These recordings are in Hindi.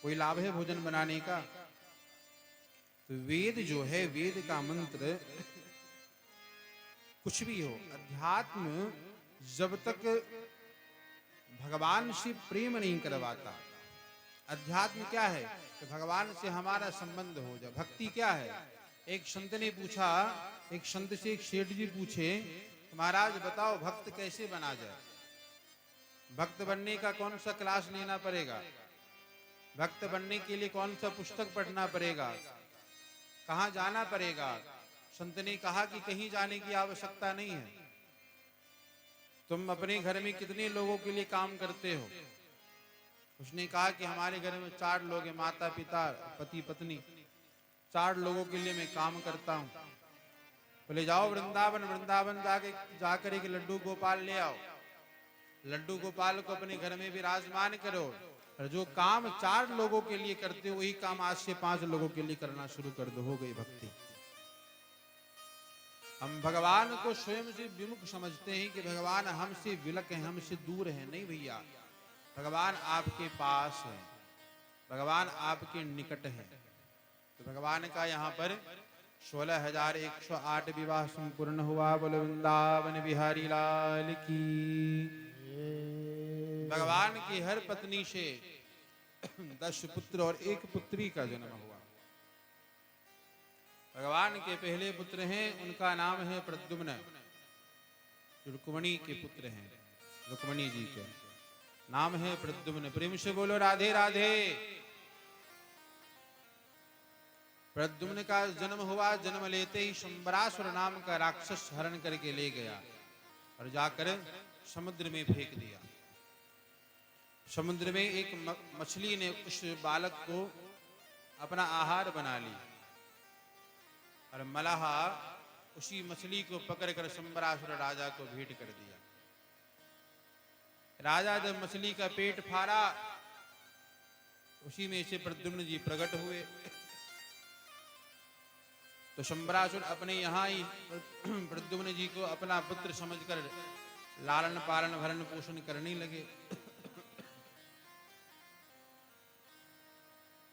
कोई लाभ है भोजन बनाने का? तो वेद जो है, वेद का मंत्र कुछ भी हो, अध्यात्म जब तक भगवान से प्रेम नहीं करवाता। अध्यात्म क्या है? कि भगवान से हमारा संबंध हो जाए। भक्ति क्या है? एक संत ने पूछा, एक संत से एक सेठ जी पूछे, महाराज बताओ भक्त कैसे बना जाए? भक्त बनने का कौन सा क्लास लेना पड़ेगा? भक्त बनने के लिए कौन सा पुस्तक पढ़ना पड़ेगा? कहाँ जाना पड़ेगा? संत ने कहा कि कहीं जाने की आवश्यकता नहीं है। तुम अपने घर में कितने लोगों के लिए काम करते हो? उसने कहा कि हमारे घर में 4 लोग हैं, माता पिता पति पत्नी, 4 लोगों के लिए मैं काम करता हूँ। बोले जाओ वृंदावन, वृंदावन जाकर एक लड्डू गोपाल ले आओ, लड्डू गोपाल को अपने घर में विराजमान करो, और जो काम 4 लोगों के लिए करते हो वही काम आज से 5 लोगों के लिए करना शुरू कर दो। हो गई भक्ति। हम भगवान को स्वयं से विमुख समझते हैं कि भगवान हमसे विलक है, हमसे दूर है। नहीं भैया, भगवान आपके पास है, भगवान आपके निकट है। तो भगवान का यहाँ पर 16,108 विवाह संपूर्ण हुआ। बोलो वृंदावन बिहारी लाल की। भगवान की हर पत्नी से 10 पुत्र और 1 पुत्री का जन्म हुआ। भगवान के पहले पुत्र हैं, उनका नाम है प्रद्युम्न, रुक्मणी के पुत्र हैं। रुक्मणी जी के नाम है प्रद्युम्न। प्रेम से बोलो राधे राधे। प्रद्युम्न का जन्म हुआ, जन्म लेते ही शंबरासुर नाम का राक्षस हरण करके ले गया और जाकर समुद्र में फेंक दिया। समुद्र में एक मछली ने उस बालक को अपना आहार बना ली और मलाह उसी मछली को पकड़कर शंबरासुर राजा को भेंट कर दिया। राजा जब मछली का पेट फाड़ा, उसी में से प्रद्युम्न जी प्रकट हुए। तो शंबरासुर अपने यहाँ ही प्रद्युम्न जी को अपना पुत्र समझकर लालन पालन भरण पोषण करने लगे।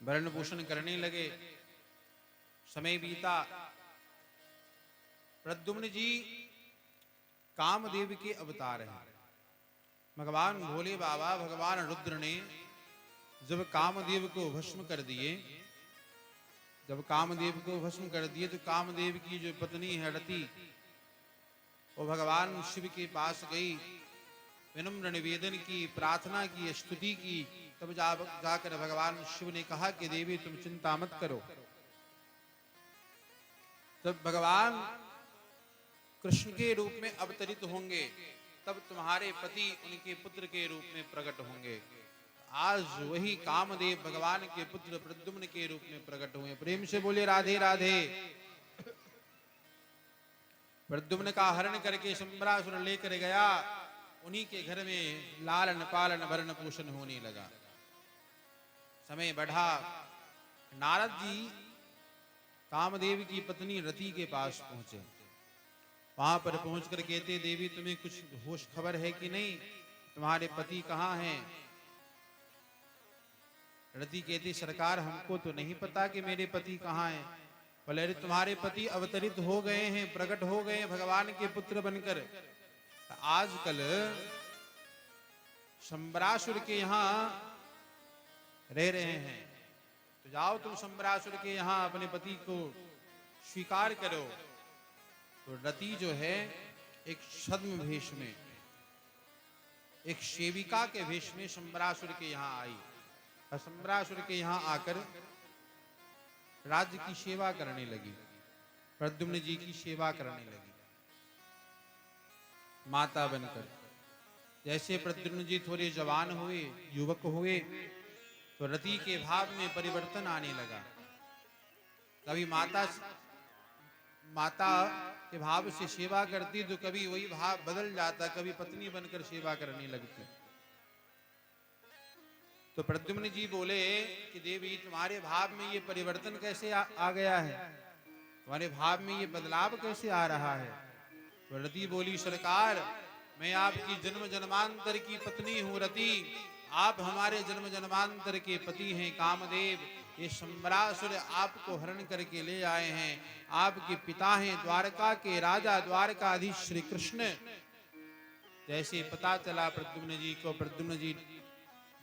भरण पोषण करने लगे। समय बीता। प्रद्युम्न जी कामदेव के अवतार हैं। भगवान भोले बाबा, भगवान रुद्र ने जब कामदेव को भस्म कर दिए, जब कामदेव को भस्म कर दिए तो कामदेव की जो पत्नी है रति, वो भगवान शिव के पास गई, विनम्र निवेदन की, प्रार्थना की, स्तुति की। तब जाकर भगवान शिव ने कहा कि देवी तुम चिंता मत करो। जब भगवान कृष्ण के रूप में अवतरित होंगे तब तुम्हारे पति उनके पुत्र के रूप में प्रकट होंगे। आज वही कामदेव भगवान के पुत्र प्रद्युम्न के रूप में प्रकट हुए। प्रेम से बोले राधे राधे। प्रद्युम्न का हरण करके शंबरासुर लेकर गया, उन्हीं के घर में लालन पालन भरण पोषण होने लगा। समय बढ़ा। नारद जी कामदेव की पत्नी रति के पास पहुंचे। वहां पर पहुंचकर कहते, देवी तुम्हें कुछ होश खबर है कि नहीं? तुम्हारे पति कहाँ हैं? रति कहती, सरकार हमको तो नहीं पता कि मेरे पति कहाँ हैं। बोले अरे तुम्हारे पति अवतरित हो गए हैं, प्रकट हो गए हैं भगवान के पुत्र बनकर। आजकल शंबरासुर के यहाँ रह रहे हैं, तो जाओ तुम शंबरासुर के यहाँ अपने पति को स्वीकार करो। तो रति जो है एक छद्म भेष में, एक सेविका के भेष में शंबरासुर के यहाँ आई और शंबरासुर के यहाँ आकर राज्य की सेवा करने लगी, प्रद्युम्न जी की सेवा करने लगी माता बनकर। जैसे प्रद्युम्न जी थोड़े जवान हुए, युवक हुए, तो रति के भाव में परिवर्तन आने लगा। कभी माता के भाव से सेवा करती तो कभी वही भाव बदल जाता, कभी पत्नी बनकर सेवा करने लगती। तो प्रद्युम्न जी बोले कि देवी तुम्हारे भाव में ये परिवर्तन कैसे आ गया है? तुम्हारे भाव में ये बदलाव कैसे आ रहा है? तो रति बोली, सरकार मैं आपकी जन्म जन्मांतर की पत्नी हूँ रति, आप हमारे जन्म जन्मांतर के पति हैं कामदेव, ये शंबरासुर आपको हरण करके ले आए हैं। आपके पिता हैं द्वारका के राजा, द्वारकाधीश श्री कृष्ण। जैसे पता चला प्रद्युम्न जी को, प्रद्युम्न जी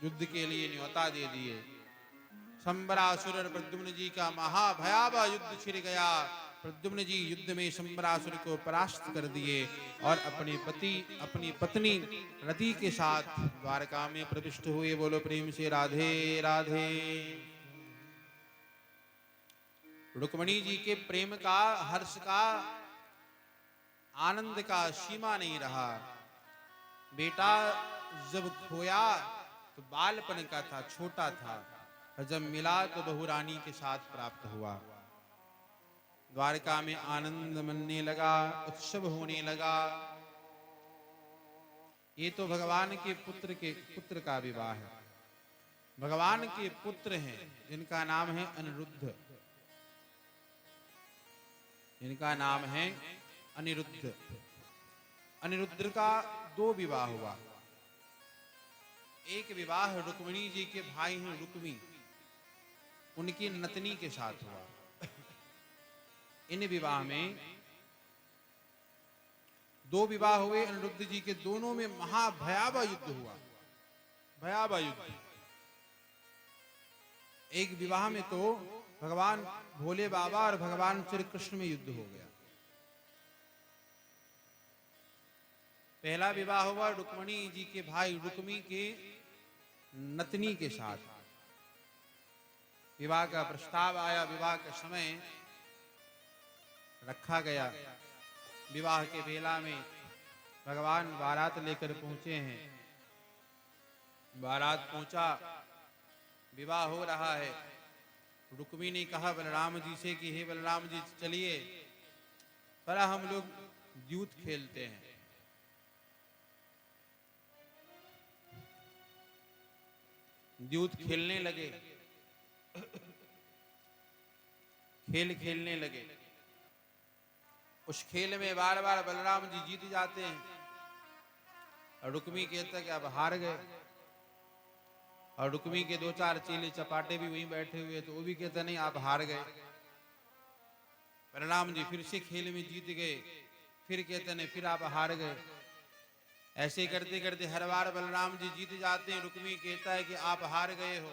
युद्ध के लिए न्योता दे दिए। शंबरासुर और प्रद्युम्न जी का महाभयावह युद्ध छिड़ गया। प्रद्युम्न जी युद्ध में शंबरासुर को परास्त कर दिए और अपने पति अपनी पत्नी रति के साथ द्वारका में प्रविष्ट हुए। बोलो प्रेम से राधे राधे। रुक्मणी जी के प्रेम का, हर्ष का, आनंद का सीमा नहीं रहा। बेटा जब खोया तो बालपन का था, छोटा था, और जब मिला तो बहू रानी के साथ प्राप्त हुआ। द्वारका में आनंद मनने लगा, उत्सव होने लगा। ये तो भगवान के पुत्र का विवाह है। भगवान के पुत्र हैं जिनका नाम है अनिरुद्ध, जिनका नाम है अनिरुद्ध। अनिरुद्ध का 2 विवाह हुआ। एक विवाह रुक्मिणी जी के भाई हैं रुक्मी, उनकी नतनी के साथ हुआ। इन विवाह में 2 विवाह हुए अनिरुद्ध जी के, दोनों में महाभयावह युद्ध हुआ, भयावह युद्ध। एक विवाह में तो भगवान भोले बाबा और भगवान श्री कृष्ण में युद्ध हो गया। पहला विवाह हुआ रुक्मिणी जी के भाई रुक्मी के नतनी के साथ। विवाह का प्रस्ताव आया, विवाह का समय रखा गया। विवाह के बेला में भगवान बारात लेकर पहुंचे हैं। बारात पहुंचा, विवाह हो रहा है। रुक्मी ने कहा बलराम जी से कि हे बलराम जी चलिए, पर हम लोग द्यूत खेलते हैं। द्यूत खेलने लगे, खेल खेलने लगे। उस खेल में बार बार बलराम जी जीत जाते हैं और रुक्मी कहता कि अब हार गए। और रुक्मी के 2-4 चेले चपाटे भी वहीं बैठे हुए, तो वो भी कहता नहीं आप हार गए। बलराम जी फिर से खेल में जीत गए, फिर कहते नहीं फिर आप हार गए। ऐसे करते करते हर बार बलराम जी जीत जाते हैं। रुक्मी कहता है कि आप हार गए हो।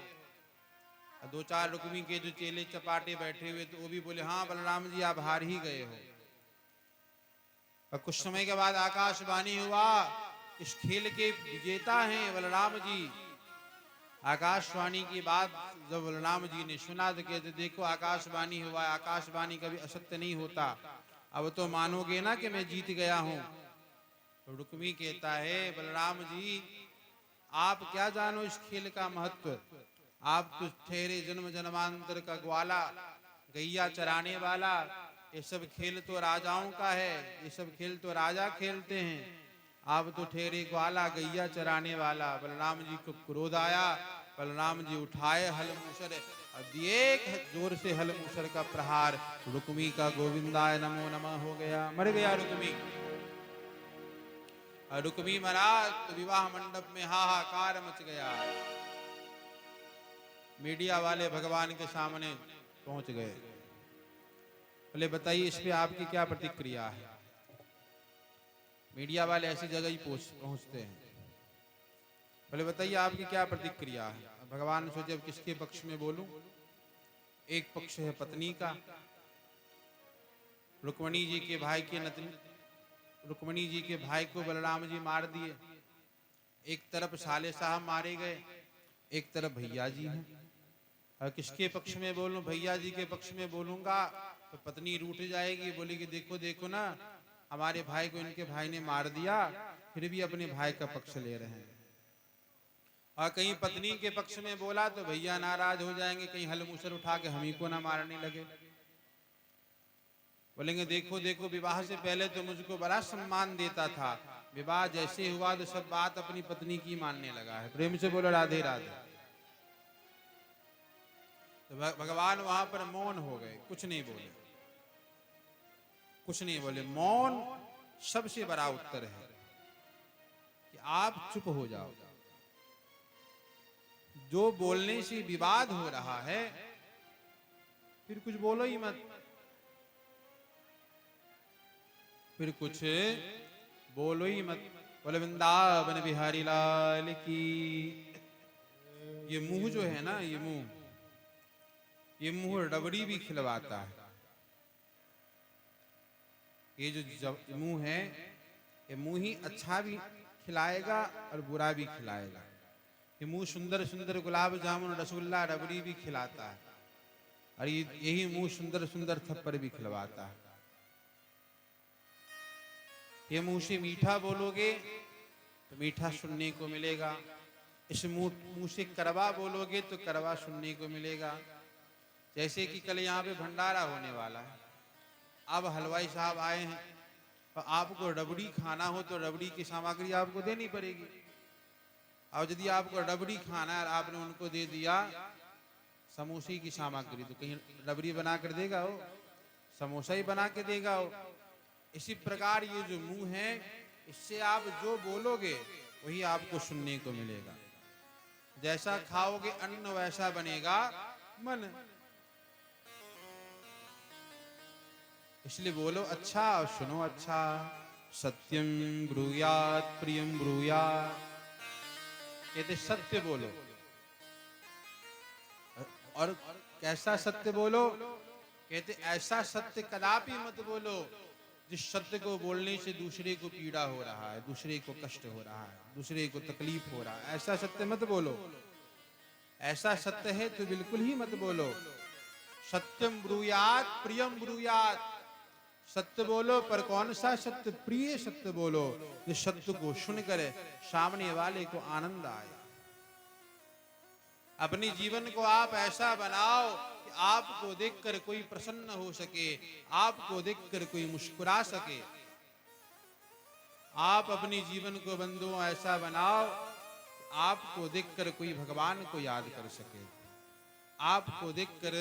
2-4 रुक्मी के जो चेले चपाटे बैठे हुए, तो वो भी बोले हाँ बलराम जी आप हार ही गए हो। और कुछ समय के बाद आकाशवाणी हुआ, इस खेल के विजेता हैं बलराम जी। आकाशवाणी की बात जब बलराम जी ने सुना तो कहते देखो आकाशवाणी हुआ, आकाशवाणी कभी असत्य नहीं होता, अब तो मानोगे ना कि मैं जीत गया हूं। तो रुक्मी कहता है बलराम जी आप क्या जानो इस खेल का महत्व, आप तो ठहरे जन्म जन्मांतर का ग्वाला, गैया चराने वाला। ये सब खेल तो राजाओं का है, ये सब खेल तो राजा खेलते हैं, आप तो ठहरे ग्वाला गैया चराने वाला। बलराम जी को क्रोध आया, बलराम जी उठाए हल मूसर और दिए जोर से हल मूसर का प्रहार। रुक्मी का गोविंदाय नमो नमः हो गया, मर गया रुक्मी। और रुक्मी मरा तो विवाह मंडप में हाहाकार मच गया। मीडिया वाले भगवान के सामने पहुंच गए, बोले बताइए इस पे आपकी क्या प्रतिक्रिया है। मीडिया वाले ऐसी जगह ही पहुंचते हैं। बोले बताइए आपकी क्या प्रतिक्रिया है। भगवान सोचे अब किसके पक्ष में बोलूं। एक पक्ष है पत्नी का, रुक्मिणी जी के भाई के नतनी, रुक्मिणी जी के भाई को बलराम जी मार दिए। एक तरफ साले साहब मारे गए, एक तरफ भैया जी हैं। और किसके पक्ष में बोलूं, भैया जी के पक्ष में बोलूंगा तो पत्नी रूठ जाएगी, बोलेगी देखो देखो ना हमारे भाई को इनके भाई ने मार दिया, फिर भी अपने भाई का पक्ष ले रहे हैं। और कहीं पत्नी के पक्ष में बोला तो भैया नाराज हो जाएंगे, कहीं हलमूसर उठा के हम ही को ना मारने लगे। बोलेंगे देखो देखो विवाह से पहले तो मुझको बड़ा सम्मान देता था, विवाह जैसे हुआ तो सब बात अपनी पत्नी की मानने लगा है। प्रेम से बोलो राधे राधे। तो भगवान वहां पर मौन हो गए, कुछ नहीं बोले, कुछ नहीं बोले। मौन सबसे बड़ा उत्तर है कि आप चुप हो जाओ। जो बोलने से विवाद हो रहा है फिर कुछ बोलो ही मत, फिर कुछ बोलो ही मत। बोले वृंदावन बिहारी लाल की। ये मुंह जो है ना, ये मुंह रबड़ी भी खिलवाता है। ये जो मुंह है, ये मुंह ही अच्छा भी खिलाएगा और बुरा भी खिलाएगा। ये मुंह सुंदर सुंदर गुलाब जामुन रसगुल्ला रबड़ी भी खिलाता है, और यही मुंह सुंदर सुंदर थप्पड़ भी खिलवाता है। ये मुंह से मीठा बोलोगे तो मीठा सुनने को मिलेगा, इस मुंह से कड़वा बोलोगे तो कड़वा सुनने को मिलेगा। जैसे कि कल यहाँ पे भंडारा होने वाला है, अब हलवाई साहब आए हैं और आपको रबड़ी खाना हो तो रबड़ी की सामग्री आपको देनी पड़ेगी। और यदि आपको रबड़ी खाना है और आपने उनको दे दिया समोसे की सामग्री, तो कहीं रबड़ी बना कर देगा वो, समोसा ही बना के देगा वो। इसी प्रकार ये जो मुंह है, इससे आप जो बोलोगे वही आपको सुनने को मिलेगा। जैसा खाओगे अन्न वैसा बनेगा मन। इसलिए बोलो अच्छा और सुनो अच्छा। सत्यम ब्रूयात प्रियम ब्रूयात, कहते सत्य बोलो। और कैसा सत्य बोलो? कहते ऐसा सत्य कदापि मत बोलो जिस सत्य को बोलने से दूसरे को पीड़ा हो रहा है, दूसरे को कष्ट हो रहा है, दूसरे को तकलीफ हो रहा है। ऐसा सत्य मत बोलो। ऐसा सत्य है तो बिल्कुल ही मत बोलो। सत्यम ब्रूयात प्रियम ब्रूयात, सत्य बोलो, पर कौन सा सत्य? प्रिय सत्य बोलो, जिस सत्य को सुनकर सामने वाले को आनंद आए। अपने जीवन को आप ऐसा बनाओ कि आपको देखकर कोई प्रसन्न हो सके, आपको देखकर कोई मुस्कुरा सके। आप अपने जीवन को बंधुओं ऐसा बनाओ कि आपको देखकर कोई भगवान को याद कर सके, आपको देखकर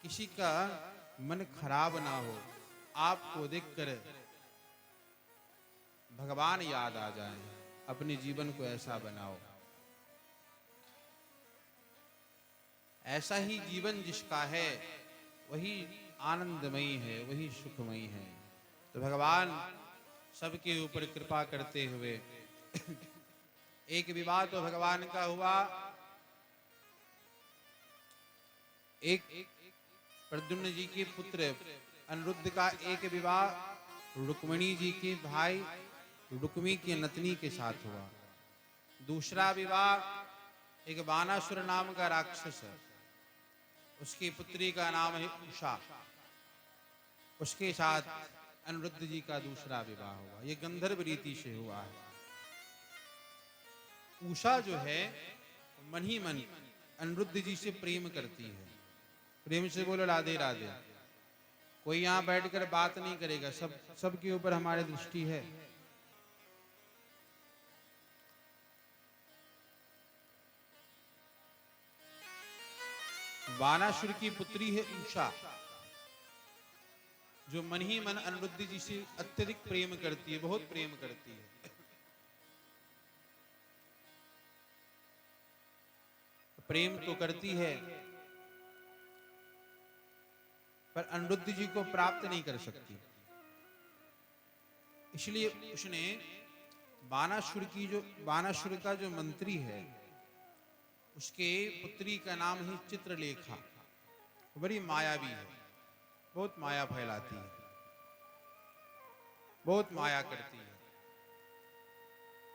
किसी का मन खराब ना हो, आपको देखकर भगवान याद आ जाए। अपने जीवन को ऐसा बनाओ। ऐसा ही जीवन जिसका है वही आनंदमयी है, वही सुखमयी है। तो भगवान सबके ऊपर कृपा करते हुए एक विवाह तो भगवान का हुआ, एक प्रद्युम्न जी के पुत्र अनिरुद्ध का एक विवाह रुक्मिणी जी के भाई रुक्मी के नतनी के साथ हुआ। दूसरा विवाह एक बानासुर नाम का राक्षस है, उसकी पुत्री का नाम है उषा, उसके साथ अनिरुद्ध जी का दूसरा विवाह हुआ। ये गंधर्व रीति से हुआ है। उषा जो है मन ही मन अनिरुद्ध जी से प्रेम करती है। प्रेम से बोलो राधे राधे। कोई यहाँ बैठकर बात नहीं करेगा, सबके ऊपर हमारी दृष्टि है। बानासुर की पुत्री है उषा, जो मन ही मन अनिरुद्ध जी से अत्यधिक प्रेम करती है, बहुत प्रेम करती है। प्रेम तो करती है पर अनिरुद्ध जी को प्राप्त नहीं कर सकती। इसलिए उसने बानासुर का जो मंत्री है उसके पुत्री का नाम है चित्रलेखा। बड़ी मायावी है, बहुत माया फैलाती है, बहुत माया करती है।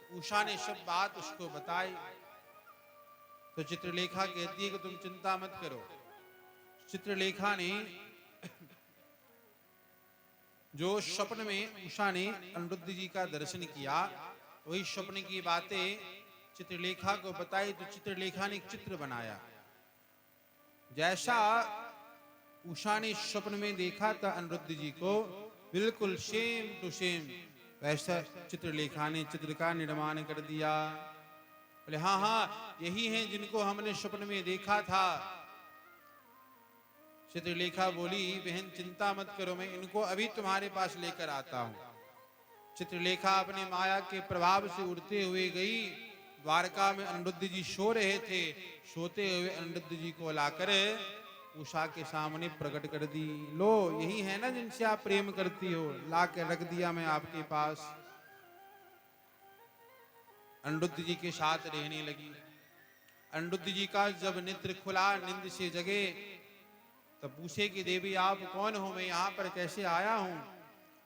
तो उषा ने सब बात उसको बताई। तो चित्रलेखा कहती है कि तुम चिंता मत करो। चित्रलेखा ने जो स्वप्न में उषा ने अनिरुद्ध जी का दर्शन किया, वही स्वप्न की बातें चित्रलेखा को बताई। तो चित्रलेखा ने एक चित्र बनाया। जैसा उषा ने स्वप्न में देखा था अनिरुद्ध जी को, बिल्कुल सेम टू सेम वैसा चित्रलेखा ने चित्र का निर्माण कर दिया। बोले हाँ हाँ यही हैं जिनको हमने स्वप्न में देखा था। चित्रलेखा बोली बहन चिंता मत करो, मैं इनको अभी तुम्हारे पास लेकर आता हूं। चित्रलेखा अपने माया के प्रभाव से उड़ते हुए गई, द्वारका में अनिरुद्ध जी सो रहे थे, सोते हुए अनिरुद्ध जी को लाकर उषा के सामने प्रकट कर दी। लो यही है ना जिनसे आप प्रेम करती हो, ला के रख दिया मैं आपके पास। अनिरुद्ध जी के साथ रहने लगी। अनिरुद्ध जी का जब नेत्र खुला, नींद से जगे, तब पूछे कि देवी आप कौन हो, मैं यहाँ पर कैसे आया हूँ।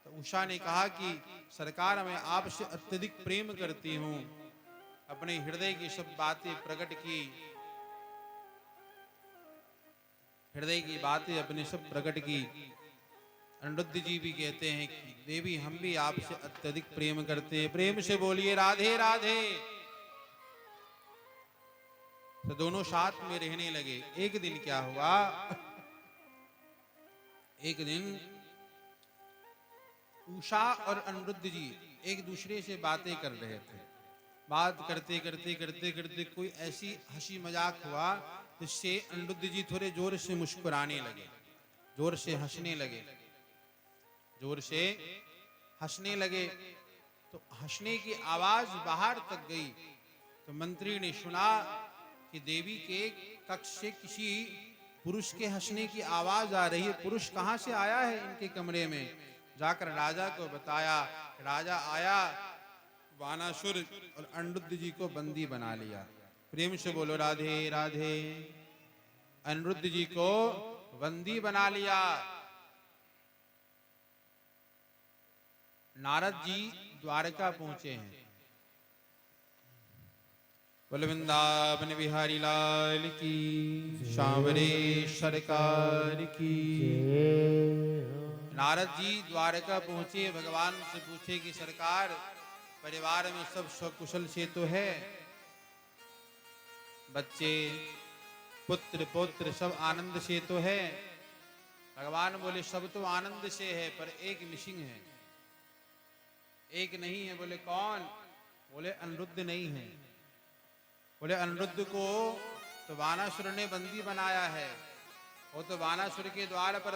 तो उषा ने कहा कि सरकार मैं आपसे अत्यधिक प्रेम करती हूँ। अपने हृदय की सब बातें प्रकट की, हृदय की बातें अपने सब प्रकट की। अनिरुद्ध जी भी कहते हैं कि देवी हम भी आपसे अत्यधिक प्रेम करते हैं, प्रेम से बोलिए राधे राधे। तो दोनों साथ में रहने लगे। एक दिन क्या हुआ, एक दिन उषा और अनिरुद्ध जी एक दूसरे से बातें कर रहे थे। बात करते करते करते करते कोई ऐसी हंसी मजाक हुआ जिससे अनिरुद्ध जी थोड़े जोर से मुस्कुराने लगे, जोर से हंसने लगे, जोर से हंसने लगे। तो हंसने की आवाज बाहर तक गई। तो मंत्री ने सुना कि देवी के कक्ष से किसी पुरुष के हंसने की आवाज आ रही है। पुरुष कहाँ से आया है इनके कमरे में? जाकर राजा को बताया। राजा आया, वानासुर और अनिरुद्ध जी को बंदी बना लिया। प्रेम से बोलो राधे राधे। अनिरुद्ध जी को बंदी बना लिया। नारद जी द्वारका पहुंचे हैं। बोल वृंदावन बिहारी लाल की, सांवरे सरकार की। नारद जी द्वारका पहुंचे, भगवान से पूछे कि सरकार परिवार में सब सकुशल से तो है? बच्चे पुत्र पौत्र सब आनंद से तो है? भगवान बोले सब तो आनंद से है, पर एक मिसिंग है, एक नहीं है। बोले कौन? बोले अनिरुद्ध नहीं है। बोले अनिरुद्ध को तो वानासुर ने बंदी बनाया है, वो तो वानासुर के द्वार पर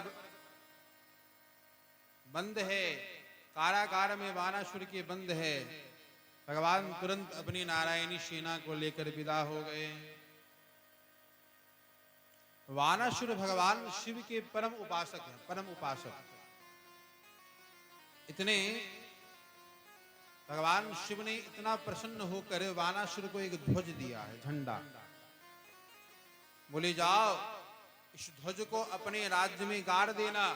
बंद है, कारागार में वानासुर के बंद है। भगवान तुरंत अपनी नारायणी सेना को लेकर विदा हो गए। वानासुर भगवान शिव के परम उपासक हैं, परम उपासक। इतने भगवान शिव ने इतना प्रसन्न होकर वानासुर को एक ध्वज दिया है, झंडा। बोले जाओ इस ध्वज को अपने राज्य में गाड़ देना।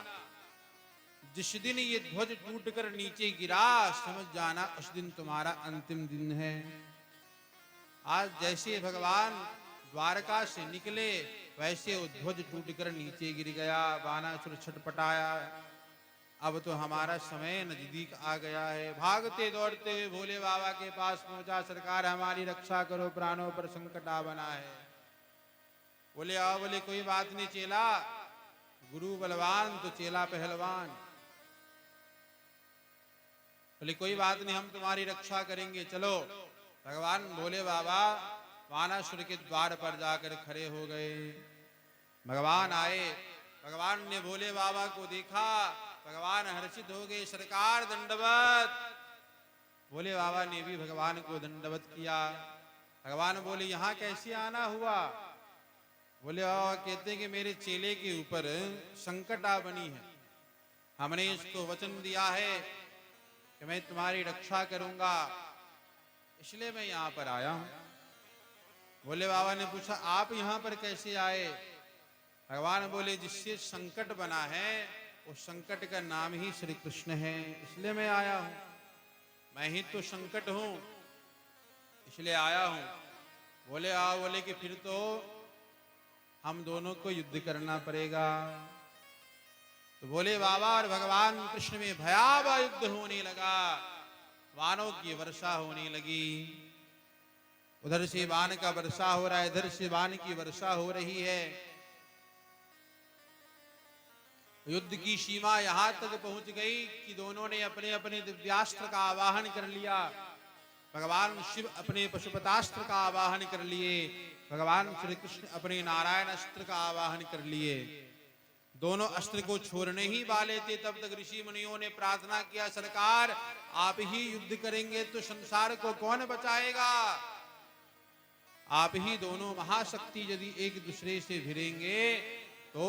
जिस दिन ये ध्वज टूटकर नीचे गिरा, समझ जाना उस दिन तुम्हारा अंतिम दिन है। आज जैसे भगवान द्वारका से निकले, वैसे वो ध्वज टूटकर नीचे गिर गया। वानासुर छटपटाया, अब तो हमारा समय नजदीक आ गया है। भागते दौड़ते हुए भोले बाबा के पास पहुंचा, सरकार हमारी रक्षा करो, प्राणों पर संकट आ बना है। बोले आओ। बोले कोई बात नहीं चेला, गुरु बलवान तो चेला पहलवान। बोले कोई बात नहीं, हम तुम्हारी रक्षा करेंगे, चलो। भगवान भोले बाबा वानासुर के द्वार पर जाकर खड़े हो गए। भगवान आए, भगवान ने भोले बाबा को देखा, भगवान हर्षित हो गए। सरकार दंडवत। भोले बाबा ने भी भगवान को दंडवत किया। भगवान बोले यहाँ कैसे आना हुआ? बोले कहते हैं कि मेरे चेले के ऊपर संकट आ बनी है, हमने इसको वचन दिया है कि मैं तुम्हारी रक्षा करूंगा, इसलिए मैं यहाँ पर आया हूं। भोले बाबा ने पूछा आप यहाँ पर कैसे आए? भगवान बोले जिससे संकट बना है उस संकट का नाम ही श्री कृष्ण है, इसलिए मैं आया हूं। मैं ही तो संकट हूं, इसलिए आया हूं। बोले आओ। बोले कि फिर तो हम दोनों को युद्ध करना पड़ेगा। तो बोले बाबा और भगवान कृष्ण में भयावह युद्ध होने लगा। बाणों की वर्षा होने लगी। उधर से बाण का वर्षा हो रहा है, इधर से बाण की वर्षा हो रही है। युद्ध की सीमा यहां तक पहुंच गई कि दोनों ने अपने अपने दिव्यास्त्र का आवाहन कर लिया। भगवान शिव अपने पशुपतास्त्र का आवाहन कर लिए, भगवान श्री कृष्ण अपने नारायण अस्त्र का आवाहन कर लिए। दोनों अस्त्र को छोड़ने ही वाले थे, तब तक ऋषि मुनियों ने प्रार्थना किया सरकार आप ही युद्ध करेंगे तो संसार को कौन बचाएगा? आप ही दोनों महाशक्ति यदि एक दूसरे से भिड़ेंगे तो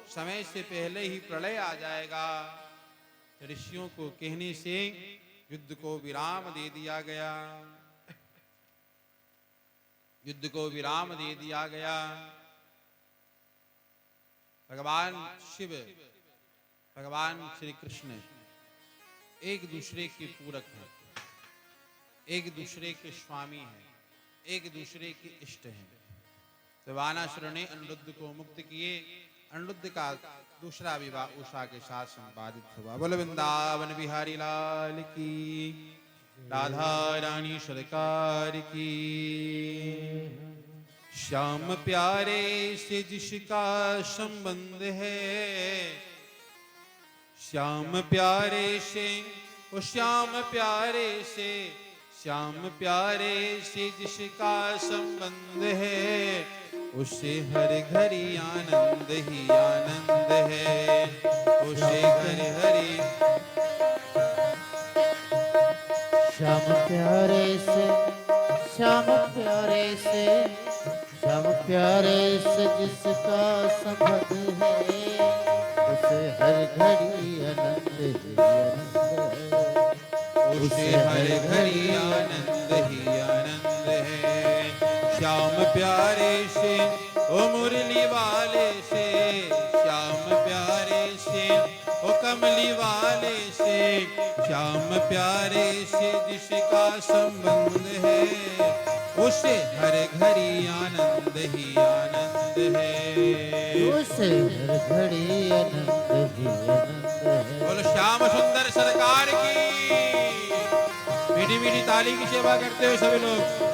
समय से पहले ही प्रलय आ जाएगा। ऋषियों को कहने से युद्ध को विराम दे दिया गया। युद्ध को विराम दे दिया गया। भगवान शिव, भगवान श्री कृष्ण एक दूसरे के पूरक हैं, एक दूसरे के स्वामी हैं, एक दूसरे के इष्ट हैं। तो वानासुर ने अनिरुद्ध को मुक्त किए। अनिरुद्ध का दूसरा विवाह उषा के साथ संपादित हुआ। बोल वृंदावन बिहारी लाल की, राधा रानी सरकार की। श्याम प्यारे से जिसका संबंध है, श्याम प्यारे से, ओ श्याम प्यारे से, श्याम प्यारे से जिसका संबंध है, उसे हर घड़ी आनंद ही आनंद है। उसे हर घड़ी श्याम प्यारे से, श्याम प्यारे से, श्याम प्यारे से जिसका संबंध है, उसे हर घड़ी आनंद ही आनंद है। उसे हर घड़ी आनंद ही आनंद है। श्याम प्यारे से, ओ मुरली वाले से, श्याम प्यारे से, ओ कमली वाले से, श्याम प्यारे से जिसका संबंध है, उसे हर घड़ी आनंद ही आनंद है। उसे हर घड़ी आनंद ही आनंद है। बोलो श्याम सुंदर सरकार की। मीठी मीठी ताली की सेवा करते हुए सभी लोग।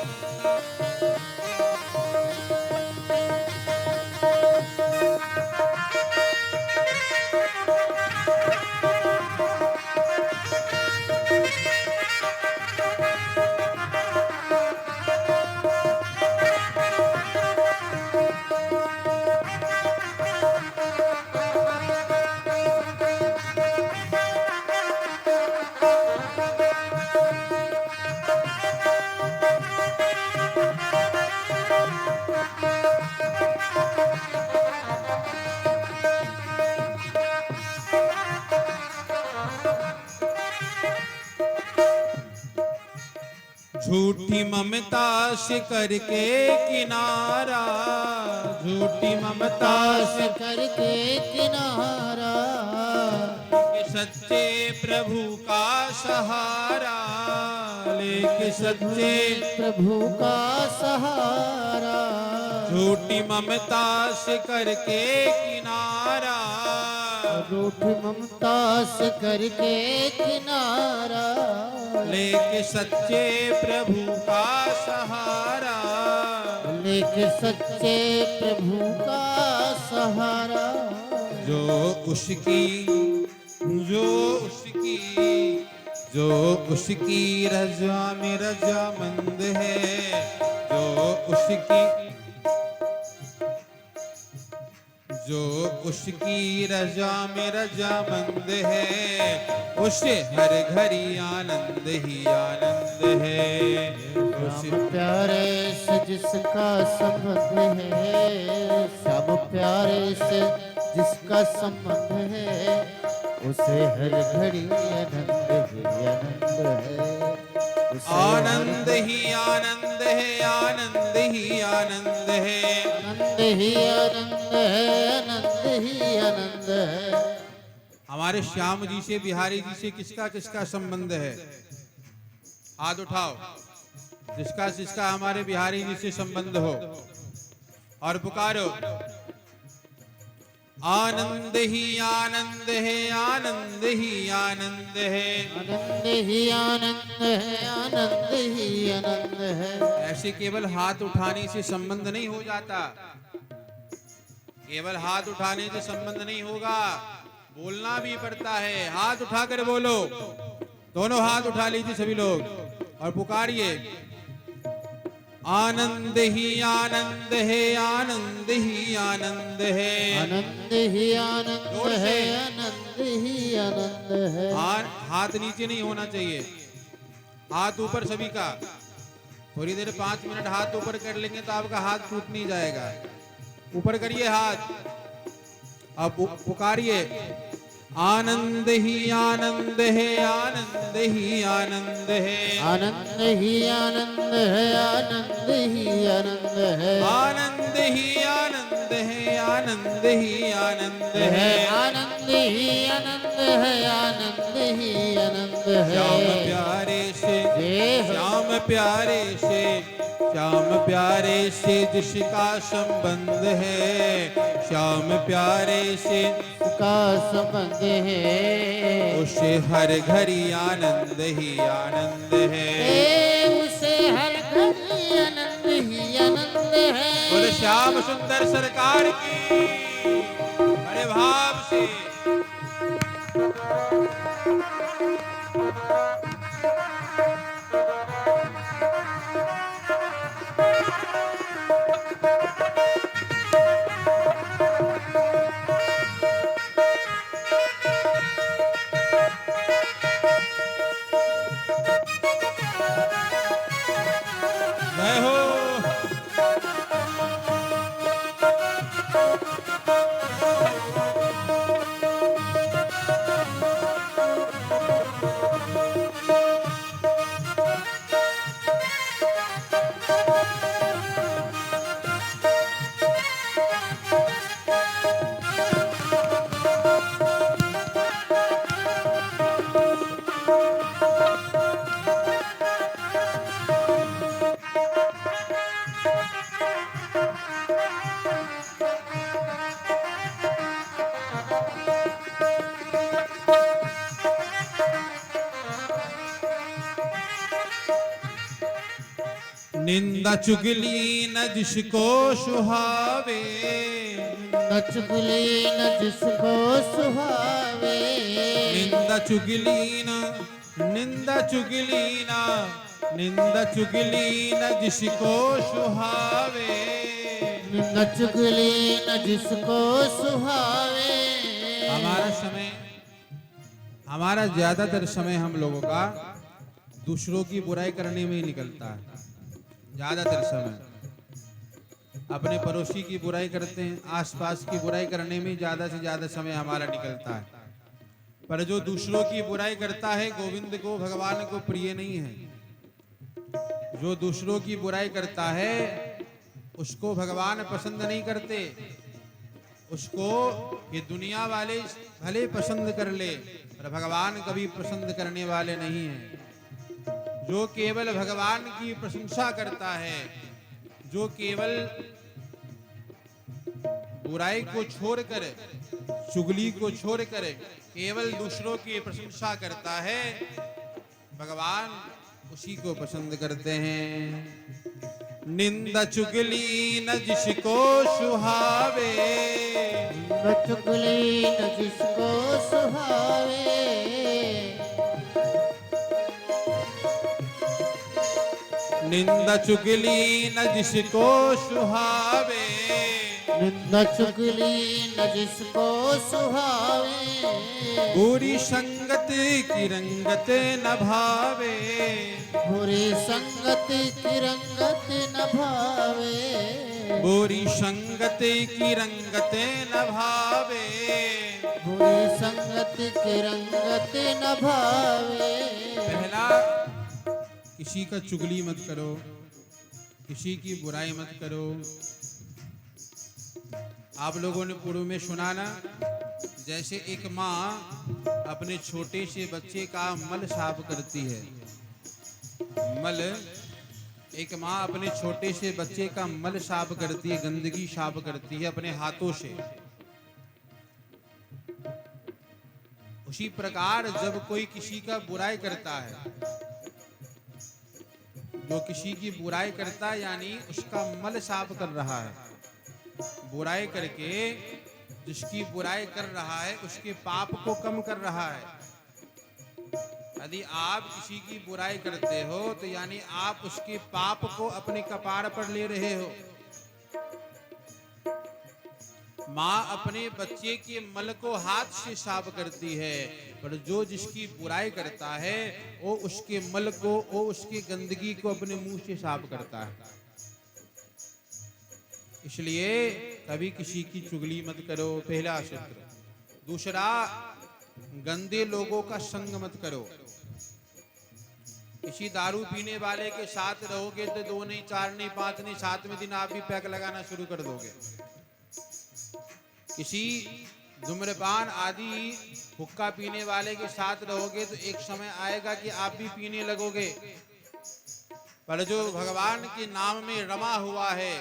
झूठी ममता से करके किनारा, झूठी ममता से करके किनारा, सच्चे प्रभु का सहारा, लेके सच्चे प्रभु का सहारा। झूठी ममता से करके किनारा, झूठी ममता से करके किनारा, लेके सच्चे प्रभु का सहारा, लेके सच्चे प्रभु का सहारा। जो उसकी, जो उसकी, जो उसकी रजा में रजामंद है, जो उसकी, जो उसकी रजा में रजामंद है, उसे हर घड़ी आनंद ही आनंद है। श्याम प्यारे से जिसका संबंध है, श्याम प्यारे से जिसका संबंध है, उसे हर घड़ी आनंद ही आनंद है। आनंद ही आनंद है, आनंद ही आनंद है, आनंद ही आनंद है, आनंद ही आनंद है। हमारे श्याम जी से, बिहारी जी से किसका किसका संबंध है? हाथ उठाओ। जिसका जिसका हमारे बिहारी जी से संबंध हो और पुकारो। आनंद ही आनंद है, आनंद ही आनंद है, आनंद ही आनंद है, आनंद ही आनंद है। ऐसे केवल हाथ उठाने से संबंध नहीं हो जाता। केवल हाथ उठाने से संबंध नहीं होगा, बोलना भी पड़ता है। हाथ उठाकर बोलो। दोनों हाथ उठा लीजिए सभी लोग और पुकारिए। आनंद ही आनंद है, आनंद ही आनंद है, आनंद ही आनंद है, आनंद ही आनंद है। हाथ नीचे नहीं होना चाहिए, हाथ ऊपर सभी का। थोड़ी देर 5 मिनट हाथ ऊपर कर लेंगे तो आपका हाथ टूट नहीं जाएगा। ऊपर करिए हाथ, अब पुकारिए, आनंद ही आनंद है, आनंद ही आनंद है, आनंद ही आनंद है, आनंद ही आनंद है, आनंद ही आनंद है, आनंद ही आनंद है, आनंद ही आनंद है, आनंद ही आनंद है। श्याम प्यारे से, श्याम प्यारे से, श्याम प्यारे से जिसका संबंध है, श्याम प्यारे से का संबंध है, उसे हर घड़ी आनंद ही आनंद है, उसे हर घड़ी आनंद ही आनंद है। बोले श्याम सुंदर सरकार की, बड़े भाव से। जय हो। निंदा चुगली न जिसको सुहावे, न चुगली न जिसको सुहावे, निंदा चुगली न, निंदा चुगली न, निंदा चुगली न जिसको सुहावे, न चुगली न जिसको सुहावे। हमारा समय, हमारा ज्यादातर समय हम लोगों का दूसरों की बुराई करने में ही निकलता है। ज्यादातर समय अपने पड़ोसी की बुराई करते हैं, आसपास की बुराई करने में ज्यादा से ज्यादा समय हमारा निकलता है। पर जो दूसरों की बुराई करता है गोविंद को, भगवान को प्रिय नहीं है। जो दूसरों की बुराई करता है उसको भगवान पसंद नहीं करते। उसको ये दुनिया वाले भले पसंद कर ले पर भगवान कभी पसंद करने वाले नहीं हैं। जो केवल भगवान की प्रशंसा करता है, जो केवल बुराई को छोड़कर, चुगली को छोड़कर केवल दूसरों की प्रशंसा करता है, भगवान उसी को पसंद करते हैं। निंदा चुगली न जिसको सुहावे, न चुगली न जिसको सुहावे, निंदा चुगली न जिसको सुहावे, निंदा चुगली न जिसको सुहावे, बुरी संगत की रंगत न भावे, बुरी संगत की रंगत न भावे, बुरी संगत की रंगत न भावे, बुरी संगत की रंगत न भावे। पहला, किसी का चुगली मत करो, किसी की बुराई मत करो। आप लोगों ने पूर्व में सुना ना, जैसे एक माँ अपने छोटे से बच्चे का मल साफ करती है। मल, एक माँ अपने छोटे से बच्चे का मल साफ करती है, गंदगी साफ करती है अपने हाथों से। उसी प्रकार जब कोई किसी का बुराई करता है, जो किसी की बुराई करता है यानी उसका मल साफ कर रहा है। बुराई करके जिसकी बुराई कर रहा है उसके पाप को कम कर रहा है। यदि आप किसी की बुराई करते हो तो यानी आप उसके पाप को अपने कपार पर ले रहे हो। माँ अपने बच्चे के मल को हाथ से साफ करती है, पर जो जिसकी बुराई करता है वो उसके मल को, वो उसकी गंदगी को अपने मुंह से साफ करता है। इसलिए कभी किसी की चुगली मत करो, पहला सूत्र। दूसरा, गंदे लोगों का संग मत करो। किसी दारू पीने वाले के साथ रहोगे तो 2 नहीं, 4 नहीं, 5 नहीं, 7वें दिन आप भी पैक लगाना शुरू कर दोगे। किसी धूम्रपान आदि हुक्का पीने वाले के साथ रहोगे तो एक समय आएगा कि आप भी पीने लगोगे। पर जो भगवान के नाम में रमा हुआ है,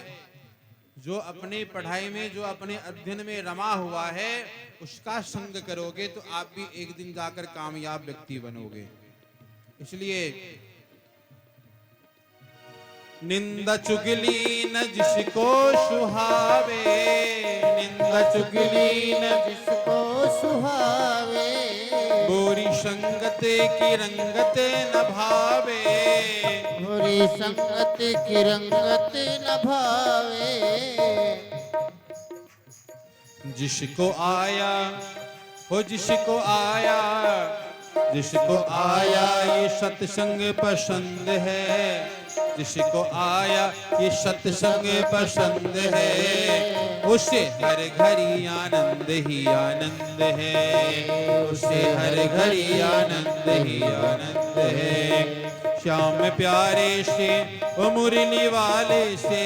जो अपने पढ़ाई में, जो अपने अध्ययन में रमा हुआ है, उसका संग करोगे तो आप भी एक दिन जाकर कामयाब व्यक्ति बनोगे। इसलिए निंदा चुगली न जिसको सुहावे, निंदा चुगली न जिसको सुहावे, बुरी संगत की रंगत न भावे, बुरी संगत की रंगत न भावे। जिसको आया हो, जिसको आया, जिसको आया ये सत्संग पसंद है, जिसको आया ये सत्संग पसंद है, उसे हर घड़ी आनंद ही आनंद है, उसे हर घड़ी आनंद ही आनंद है। श्याम प्यारे से ओ मुरली वाले से,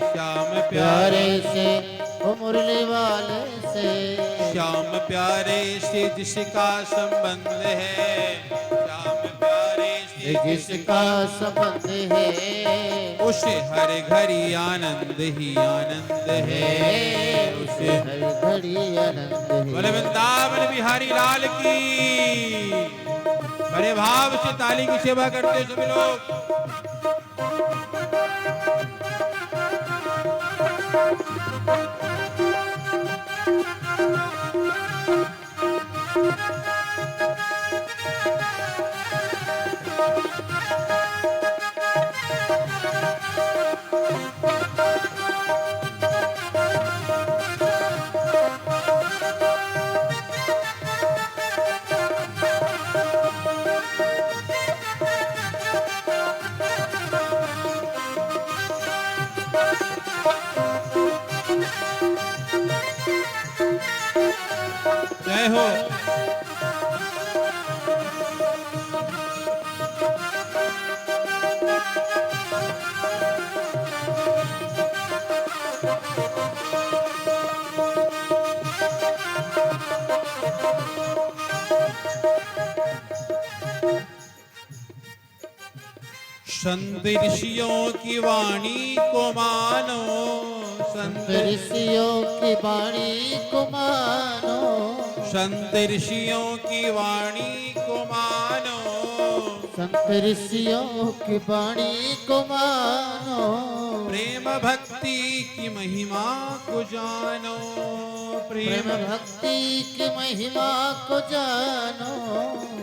श्याम प्यारे से ओ मुरली वाले से, श्याम प्यारे से जिसका संबंध है, श्याम प्यारे से जिसका संबंध है, उसे हर घड़ी आनंद ही आनंद है, उसे हर घड़ी आनंद है। बोले वृंदावन बिहारी लाल की। बड़े भाव से ताली की सेवा करते सभी लोग। जय हो। संत ऋषियों की वाणी को मानो, संत ऋषियों की वाणी को मानो, संत ऋषियों की वाणी को मानो, संत ऋषियों की वाणी को मानो, प्रेम भक्ति की महिमा को जानो, प्रेम भक्ति की महिमा को जानो,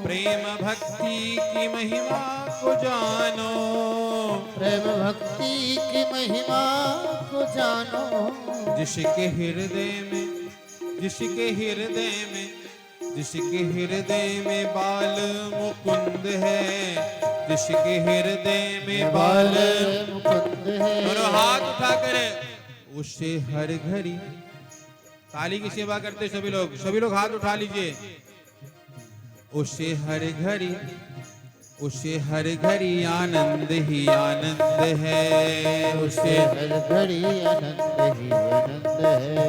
प्रेम भक्ति की महिमा को जानो, प्रेम भक्ति की महिमा को जानो। जिसके हृदय में, जिसके हृदय में, जिसके हृदय में बाल मुकुंद है, जिसके हृदय में बाल मुकुंद है, दोनों हाथ उठाकर उससे हर घड़ी, ताली की सेवा करते सभी लोग हाथ उठा लीजिए। उससे हर घड़ी, उसे हर घड़ी आनंद ही आनंद है, उसे हर घड़ी आनंद ही आनंद है,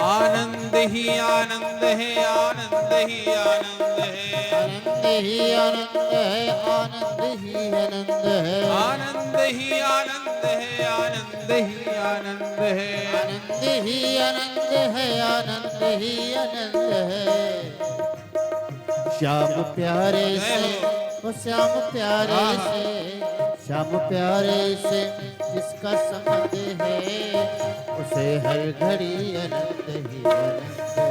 आनंद ही आनंद है, आनंद ही आनंद है, आनंद ही आनंद है, आनंद ही आनंद है, आनंद ही आनंद है, आनंद ही आनंद है, आनंद ही आनंद है, आनंद ही आनंद है। श्याम प्यारे से ओ श्याम प्यारे से, श्याम प्यारे से जिसका संबंध है, उसे हर घड़ी आनंद ही आनंद है,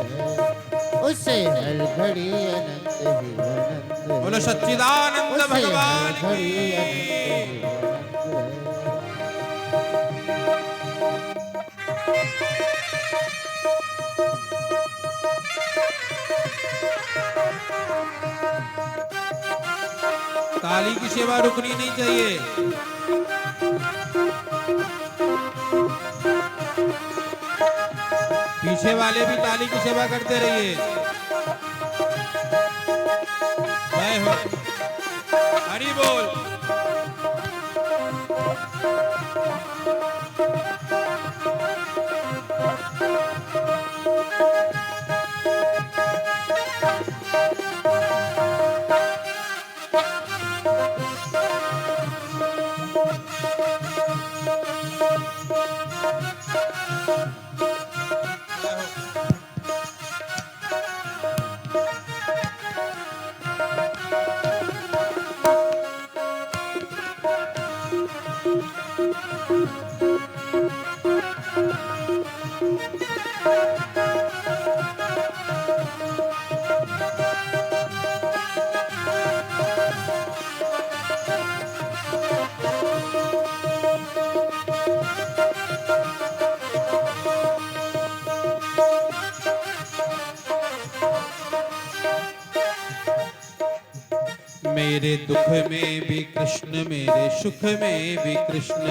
उसे हर घड़ी आनंद ही आनंद है। बोलो सच्चिदानंद उसे भगवान हर घड़ी की। आनंद ही आनंद है। ताली की सेवा रुकनी नहीं चाहिए। पीछे वाले भी ताली की सेवा करते रहिए। जय हो, हरि बोल। मेरे दुख में भी कृष्ण, मेरे सुख में भी कृष्ण।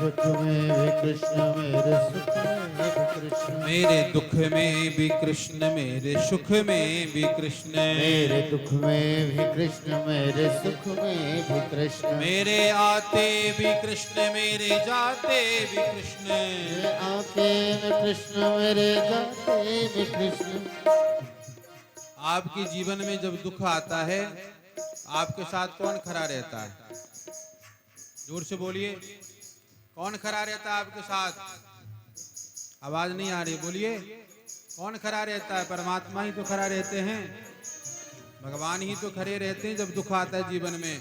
दुख में भी कृष्ण, मेरे सुख में भी कृष्ण। मेरे दुख में भी कृष्ण, मेरे सुख में भी कृष्ण। मेरे दुख में भी कृष्ण, मेरे सुख में भी कृष्ण। मेरे आते भी कृष्ण, मेरे जाते भी कृष्ण। मेरे आते में कृष्ण, मेरे जाते में कृष्ण। आपके जीवन में जब दुख आता है, आपके साथ कौन खड़ा रहता है? जोर से बोलिए, कौन खड़ा रहता है आपके साथ? आवाज नहीं आ रही, बोलिए। कौन खड़ा रहता है? परमात्मा ही तो खड़ा रहते हैं, भगवान ही तो खड़े रहते हैं जब दुख आता है जीवन में।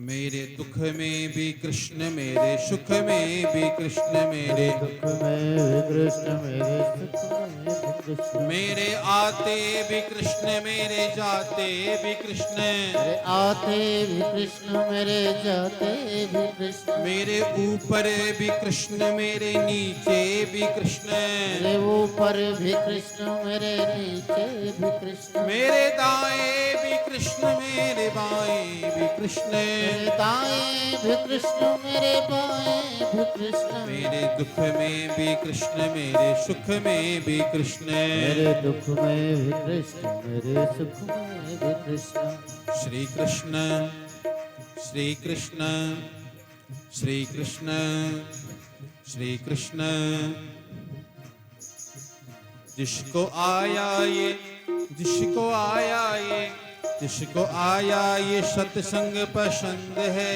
मेरे दुख में भी कृष्ण, मेरे सुख में भी कृष्ण। मेरे दुख में भी कृष्ण, मेरे सुख में भी कृष्ण। मेरे आते भी कृष्ण, मेरे जाते भी कृष्ण। मेरे आते भी कृष्ण, मेरे जाते भी कृष्ण। मेरे ऊपर भी कृष्ण, मेरे नीचे भी कृष्ण। मेरे ऊपर भी कृष्ण, मेरे नीचे भी कृष्ण। मेरे दाएं भी कृष्ण, मेरे बाएं भी कृष्ण। मेरे दाएं भी कृष्ण, मेरे बाएं भी कृष्ण। मेरे दुख में भी कृष्ण, मेरे सुख में भी कृष्ण। मेरे दुख में भी कृष्ण, मेरे सुख में भी कृष्ण। श्री कृष्ण, श्री कृष्ण, श्री कृष्ण, श्री कृष्ण। जिसको आया ये, जिसको आया ये, जिसको आया ये सत्संग पसंद है,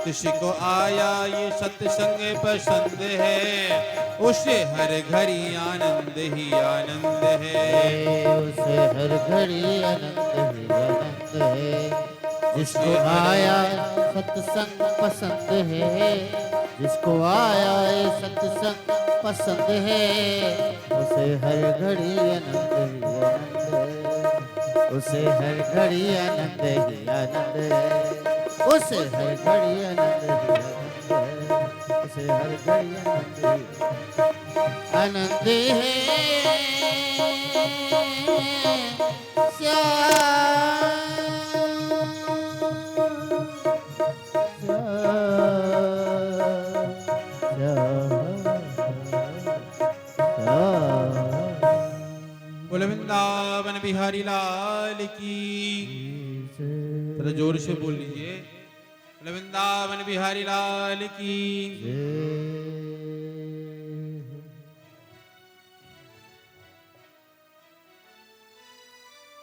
जिसको आया ये सत्संग पसंद है, उसे हर घड़ी आनंद ही आनंद है। उसे हर घड़ी आनंद ही आनंद है। जिसको आया सत्संग पसंद है, जिसको आया ये सत्संग पसंद है, उसे हर घड़ी आनंद ही आनंद है। उसे हर घड़ी आनंद ही आनंद है। उसे हर घड़ी आनंद ही आनंद है। उसे हर घड़ी आनंद ही आनंद है। बोल वृंदावन बिहारी लाल की। थोड़ा जोर से बोल लीजिए, बोल वृंदावन बिहारी लाल की।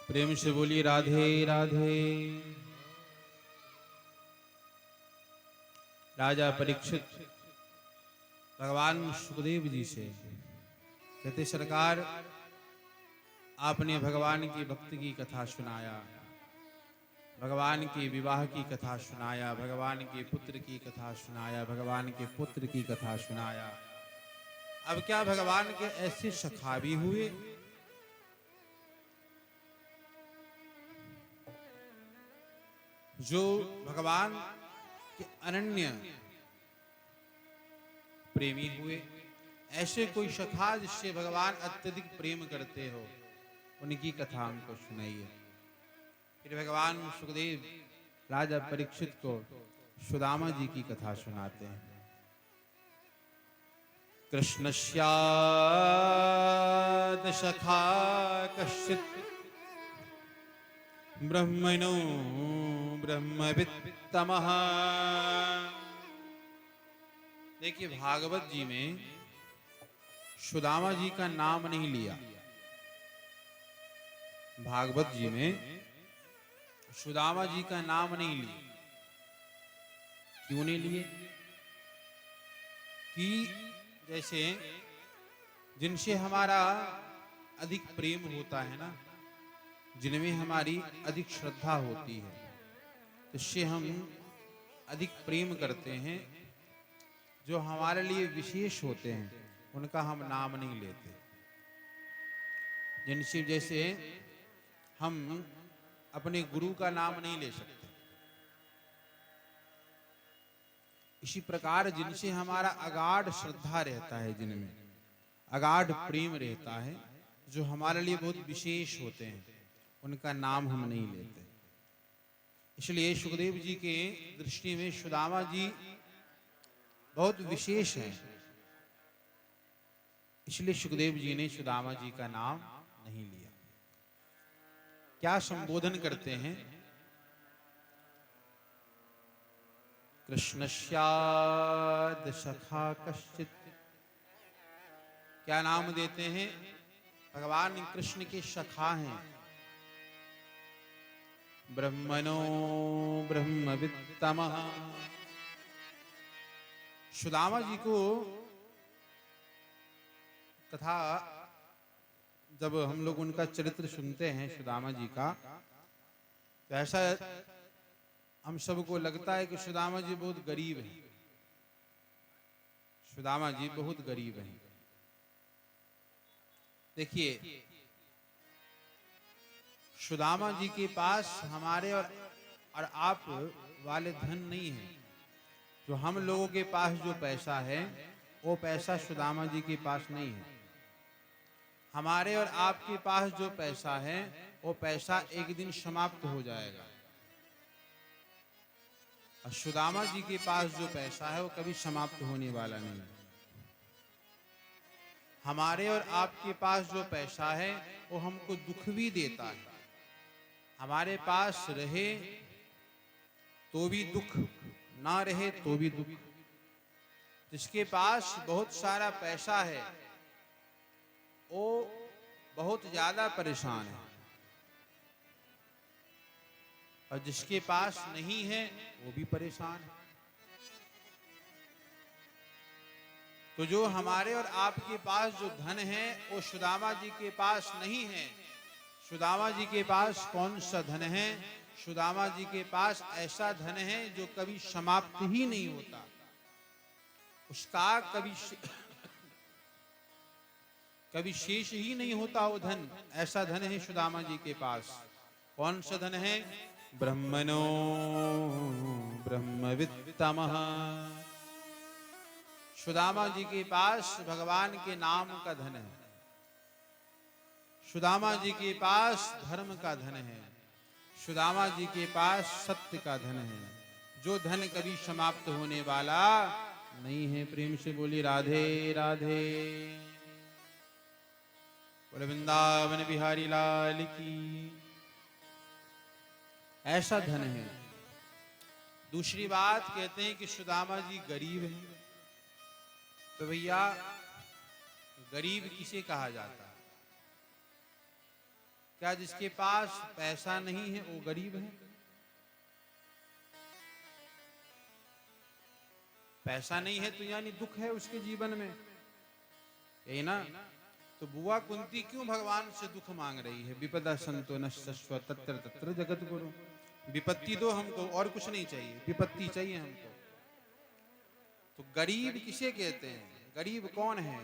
प्रेम से बोलिए राधे राधे। राजा परीक्षित भगवान सुखदेव जी से कहते, सरकार आपने भगवान की भक्ति की कथा सुनाया, भगवान के विवाह की कथा सुनाया, भगवान के पुत्र की कथा सुनाया, भगवान के पुत्र की कथा सुनाया। अब क्या भगवान के ऐसे सखा भी हुए जो भगवान के अनन्य प्रेमी हुए? ऐसे कोई सखा जिससे भगवान अत्यधिक प्रेम करते हो, उनकी कथा हमको सुनाइए। फिर भगवान सुखदेव राजा परीक्षित को सुदामा जी की कथा सुनाते हैं। कृष्णस्याद सखा कश्चित् ब्रह्मणो ब्रह्मवित्तमः। देखिए भागवत जी में सुदामा जी का नाम नहीं लिया। भागवत जी में सुदामा जी का नाम नहीं लिया। क्यों नहीं लिए? कि जैसे जिनसे हमारा अधिक प्रेम होता है ना, जिनमें हमारी अधिक श्रद्धा होती है, इससे हम अधिक प्रेम करते हैं। जो हमारे लिए विशेष होते हैं उनका हम नाम नहीं लेते। जिनसे जैसे हम अपने गुरु का नाम नहीं ले सकते, इसी प्रकार जिनसे हमारा अगाध श्रद्धा रहता है, जिनमें अगाध प्रेम रहता है, जो हमारे लिए बहुत विशेष होते हैं, उनका नाम हम नहीं लेते। इसलिए सुखदेव जी के दृष्टि में सुदामा जी बहुत विशेष हैं। इसलिए सुखदेव जी ने सुदामा जी का नाम नहीं लिया। क्या संबोधन करते हैं? कृष्णस्याद सखा कश्चित्। क्या नाम देते हैं? भगवान कृष्ण के सखा हैं। ब्रह्मणो ब्रह्मवित्तमः। सुदामा जी को कथा जब हम लोग उनका चरित्र सुनते हैं सुदामा जी का, तो ऐसा हम सबको लगता है कि सुदामा जी बहुत गरीब हैं। सुदामा जी बहुत गरीब हैं। देखिए सुदामा जी के पास हमारे और आप वाले धन नहीं है। जो हम लोगों के पास जो पैसा है वो पैसा सुदामा जी के पास नहीं है। हमारे और आपके पास जो पैसा है वो पैसा एक दिन समाप्त हो जाएगा, और सुदामा जी के पास जो पैसा है वो कभी समाप्त होने वाला नहीं है। हमारे और आपके पास जो पैसा है वो हमको दुख भी देता है। हमारे पास रहे तो भी दुख, ना रहे तो भी दुख। जिसके पास बहुत सारा पैसा है वो बहुत ज्यादा परेशान है, और जिसके पास नहीं है वो भी परेशान है। तो जो हमारे और आपके पास जो धन है वो सुदामा जी के पास नहीं है। सुदामा जी के पास कौन सा धन है? सुदामा जी के पास ऐसा धन है जो कभी समाप्त ही नहीं होता, उसका कभी शेष ही नहीं होता वो धन। ऐसा धन है सुदामा जी के पास। कौन सा धन है? ब्रह्मणो ब्रह्मवित्तमः। सुदामा जी के पास भगवान के नाम का धन है। सुदामा जी के पास धर्म का धन है। सुदामा जी के पास सत्य का धन है, जो धन कभी समाप्त होने वाला नहीं है। प्रेम से बोली राधे राधे। बोले वृंदावन बिहारी लाल की। ऐसा धन है। दूसरी बात कहते हैं कि सुदामा जी गरीब हैं। तो भैया गरीब किसे कहा जाता है? क्या जिसके पास पैसा नहीं है वो गरीब है? पैसा नहीं है तो यानी दुख है उसके जीवन में, यही ना? तो बुआ कुंती क्यों भगवान से दुख मांग रही है? विपदा संतो नश्यस्व तत्र तत्र जगत गुरु। विपत्ति दो हमको, और कुछ नहीं चाहिए, विपत्ति चाहिए हमको। तो गरीब किसे कहते हैं? गरीब कौन है?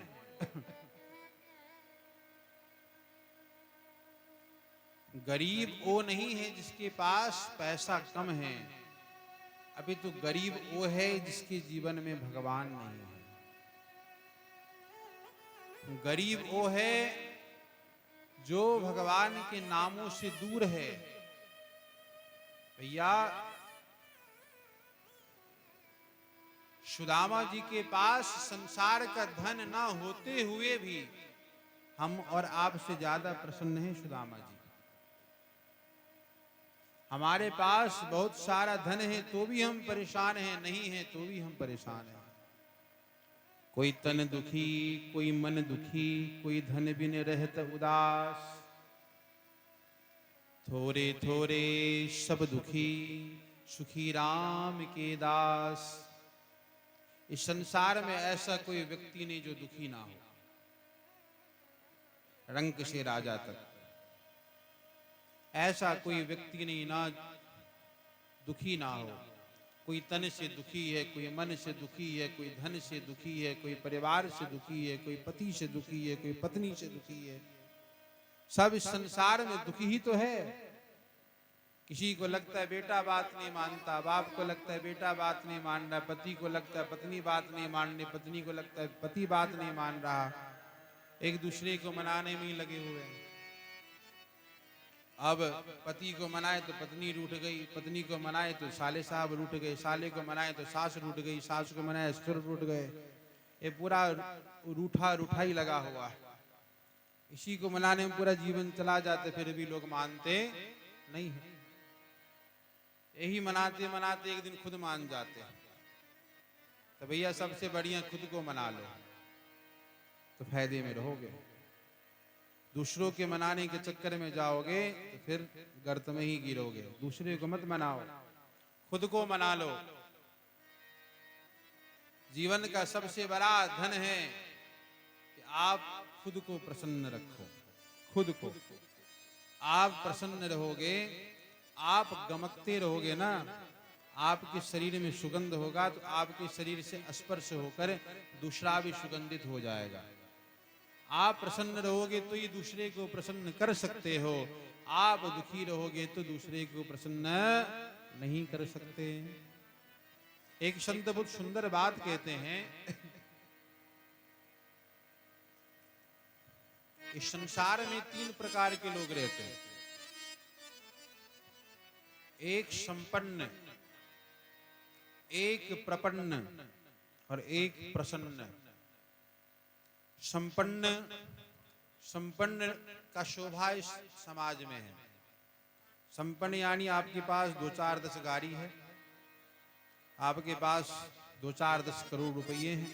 गरीब वो नहीं है जिसके पास पैसा कम है। अभी तो गरीब वो है जिसके जीवन में भगवान नहीं है। गरीब वो है जो भगवान के नामों से दूर है। भैया सुदामा जी के पास संसार का धन ना होते हुए भी हम और आपसे ज्यादा प्रसन्न हैं सुदामा जी। हमारे पास बहुत सारा धन है तो भी हम परेशान हैं, नहीं है तो भी हम परेशान हैं। कोई तन दुखी, कोई मन दुखी, कोई धन बिन रहत उदास, थोरे थोरे सब दुखी, सुखी राम के दास। इस संसार में ऐसा कोई व्यक्ति नहीं जो दुखी ना हो, रंक से राजा तक ऐसा कोई व्यक्ति नहीं ना दुखी ना हो। कोई तन से दुखी है, कोई मन से दुखी है, कोई धन से दुखी है, कोई परिवार से दुखी है, कोई पति से दुखी है, कोई पत्नी से दुखी है। सब इस संसार में दुखी ही तो है। किसी को लगता है बेटा बात नहीं मानता, बाप को लगता है बेटा बात नहीं मान रहा, पति को लगता है पत्नी बात नहीं मान रही, पत्नी को लगता है पति बात नहीं मान रहा। एक दूसरे को मनाने में ही लगे हुए हैं। अब पति को मनाए तो पत्नी रूठ गई, पत्नी को मनाए तो साले साहब रूठ गए, साले को मनाए तो सास रूठ गई, सास को मनाए ससुर रूठ गए। ये पूरा रूठा रूठाई लगा हुआ है। इसी को मनाने में पूरा जीवन चला जाते, फिर भी लोग मानते नहीं है। यही मनाते मनाते एक दिन खुद मान जाते हैं। तो भैया सबसे बढ़िया खुद को मना लो तो फायदे में रहोगे। दूसरों के मनाने के चक्कर में जाओगे तो फिर गर्त में ही गिरोगे। दूसरे को मत मनाओ, खुद को मना लो। जीवन का सबसे बड़ा धन है कि आप खुद को प्रसन्न रखो। खुद को आप प्रसन्न रहोगे, आप गमकते रहोगे ना, आपके शरीर में सुगंध होगा तो आपके शरीर से स्पर्श होकर दूसरा भी सुगंधित हो जाएगा। आप प्रसन्न रहोगे तो ये दूसरे को प्रसन्न कर सकते हो। आप दुखी रहोगे तो दूसरे को प्रसन्न नहीं कर सकते। एक संत बहुत सुंदर बात कहते हैं, इस संसार में 3 प्रकार के लोग रहते हैं। एक संपन्न, एक प्रपन्न और एक प्रसन्न। संपन्न का शोभा इस समाज में है। संपन्न यानी आपके पास 2-4-10 गाड़ी है, आपके पास 2-4-10 करोड़ रुपये हैं,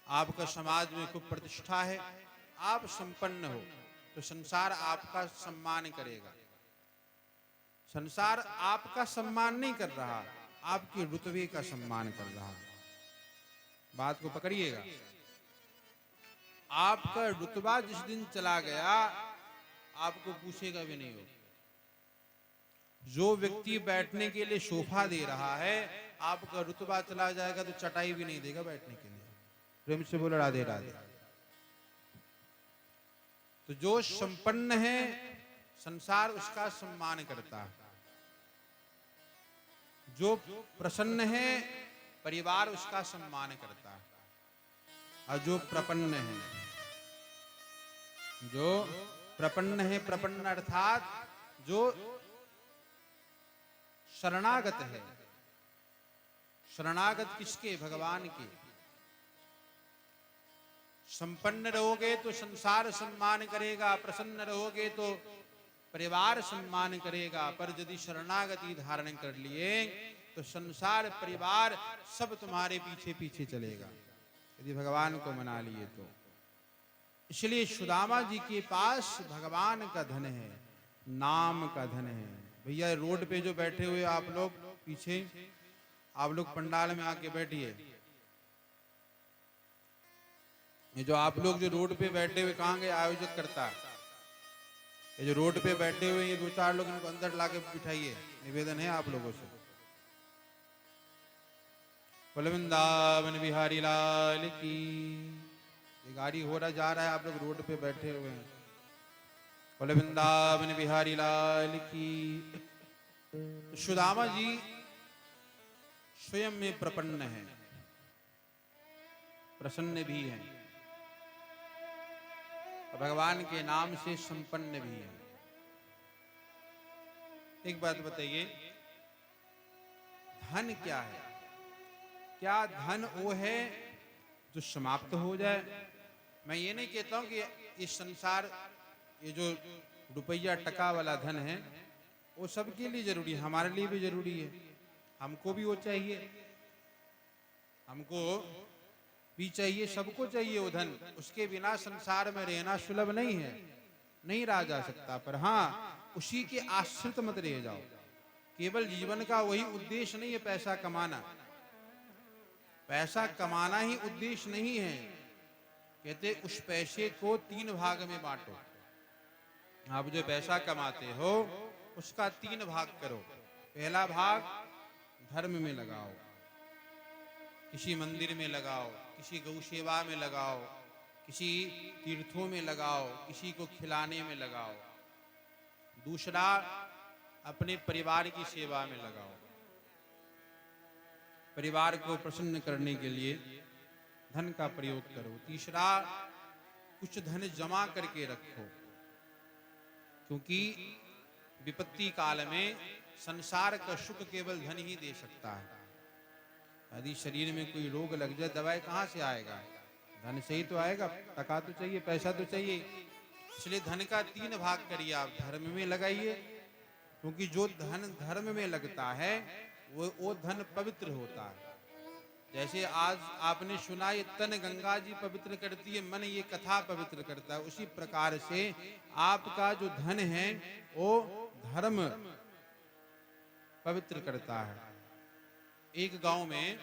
आपका समाज में खूब प्रतिष्ठा है, आप संपन्न हो तो संसार आपका सम्मान करेगा। संसार आपका सम्मान नहीं कर रहा, आपके रुतबे का सम्मान कर रहा। बात को पकड़िएगा। आपका रुतबा जिस दिन चला गया आपको पूछेगा भी नहीं हो। जो व्यक्ति बैठने के लिए सोफा दे रहा है, आपका रुतबा चला जाएगा तो चटाई भी नहीं देगा बैठने के लिए। प्रेम से बोलो राधे राधे। तो जो संपन्न है संसार उसका सम्मान करता है, जो प्रसन्न है परिवार उसका सम्मान करता है, और जो प्रपन्न है, जो प्रपन्न है, प्रपन्न अर्थात जो शरणागत है। शरणागत किसके? भगवान के। संपन्न रहोगे तो संसार सम्मान करेगा, प्रसन्न रहोगे तो परिवार सम्मान करेगा। पर यदि शरणागति धारण कर लिए तो संसार परिवार सब तुम्हारे पीछे पीछे चलेगा, यदि भगवान को मना लिए तो। इसलिए सुदामा जी के पास भगवान का धन है, नाम का धन है। भैया रोड पे जो बैठे हुए आप लोग पीछे, आप लोग पंडाल में आके बैठिए। ये जो आप लोग जो रोड पे बैठे हुए, कहाँ गए आयोजक करता? ये जो रोड पे बैठे हुए ये 2-4 लोग, इनको अंदर लाके बिठाइए। निवेदन है आप लोगों से। बोल वृंदावन बिहारी लाल की। ये गाड़ी हो रहा जा रहा है, आप लोग रोड पे बैठे हुए हैं। बोल वृंदावन बिहारी लाल की। सुदामा जी स्वयं में प्रपन्न है, प्रसन्न भी है, भगवान के नाम से संपन्न भी है। एक बात बताइए, धन क्या है? क्या धन वो है जो समाप्त हो जाए? मैं ये नहीं कहता हूं कि इस संसार, ये जो रुपया टका वाला धन है वो सबके लिए जरूरी है, हमारे लिए भी जरूरी है, हमको भी वो चाहिए, हमको भी चाहिए, सबको चाहिए वो धन। उसके बिना संसार में रहना सुलभ नहीं है, नहीं रहा जा सकता। पर हाँ, उसी के आश्रित मत रह जाओ। केवल जीवन का वही उद्देश्य नहीं है पैसा कमाना, पैसा कमाना ही उद्देश्य नहीं है। कहते उस पैसे को 3 भाग में बांटो। आप जो पैसा कमाते हो उसका 3 भाग करो। पहला भाग धर्म में लगाओ, किसी मंदिर में लगाओ, किसी गौ सेवा में लगाओ, किसी तीर्थों में लगाओ, किसी को खिलाने में लगाओ। दूसरा, अपने परिवार की सेवा में लगाओ, परिवार को प्रसन्न करने के लिए धन का प्रयोग करो। तीसरा, कुछ धन जमा करके रखो, क्योंकि विपत्ति काल में संसार का सुख केवल धन ही दे सकता है। यदि शरीर में कोई रोग लग जाए, दवाई कहाँ से आएगा? धन से ही तो आएगा। टका तो चाहिए, पैसा तो चाहिए। इसलिए धन का 3 भाग करिए, आप धर्म में लगाइए, क्योंकि जो धन धर्म में लगता है वो धन पवित्र होता है। जैसे आज आपने सुना, ये तन गंगा जी पवित्र करती है, मन ये कथा पवित्र करता है। उसी प्रकार से आपका जो धन है वो धर्म पवित्र करता है। एक गांव में,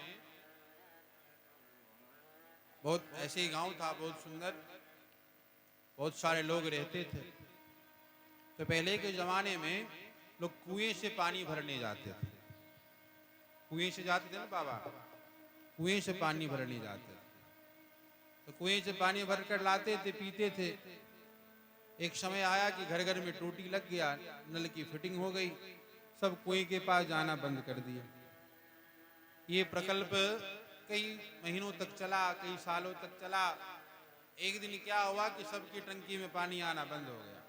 बहुत ऐसे ही गांव था, बहुत सुंदर, बहुत सारे लोग रहते थे। तो पहले के जमाने में लोग कुएं से पानी भरने जाते थे। कुएं से जाते थे ना बाबा, कुएं से पानी भरने जाते थे। तो कुएं से पानी भरकर लाते थे, पीते थे। एक समय आया कि घर घर में टूटी लग गया, नल की फिटिंग हो गई, सब कुएं के पास जाना बंद कर दिया। ये प्रकल्प कई महीनों तक चला, कई सालों तक चला। एक दिन क्या हुआ कि सबकी टंकी में पानी आना बंद हो गया,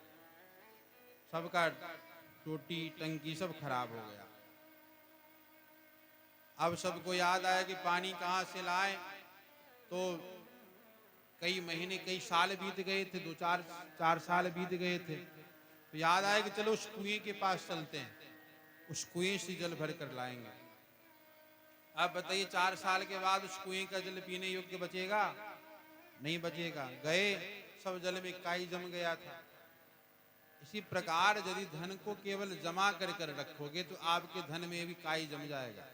सबका टोटी टंकी सब खराब हो गया। अब सबको याद आया कि पानी कहाँ से लाएं। तो कई महीने, कई साल बीत गए थे, 2-4 साल बीत गए थे। तो याद आया कि चलो उस कुएं के पास चलते हैं, उस कुएं से जल भर कर लाएंगे। अब बताइए, 4 साल के बाद उस कुएं का जल पीने योग्य बचेगा? नहीं बचेगा। गए, सब जल में काई जम गया था। इसी प्रकार यदि धन को केवल जमा कर कर रखोगे तो आपके धन में भी काई जम जाएगा।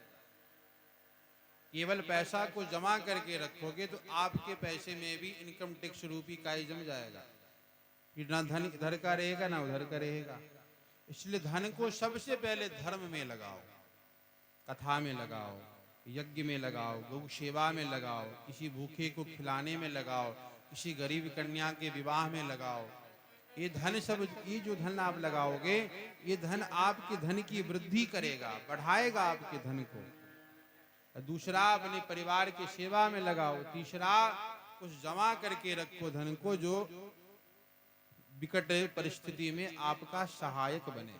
केवल पैसा को जमा करके रखोगे तो आपके पैसे में भी इनकम टैक्स रूपी काई जम जाएगा, कि ना धन इधर का रहेगा ना उधर का रहेगा। इसलिए धन को सबसे पहले धर्म में लगाओ, कथा में लगाओ, यज्ञ में लगाओ, गौ सेवा में लगाओ, किसी भूखे को खिलाने में लगाओ, किसी गरीब कन्या के विवाह में लगाओ। ये धन सब, ये जो धन आप लगाओगे, ये धन आपके धन की वृद्धि करेगा, बढ़ाएगा आपके धन को। दूसरा, अपने परिवार की सेवा में लगाओ। तीसरा, कुछ जमा करके रखो धन को, जो विकट परिस्थिति में आपका सहायक बने।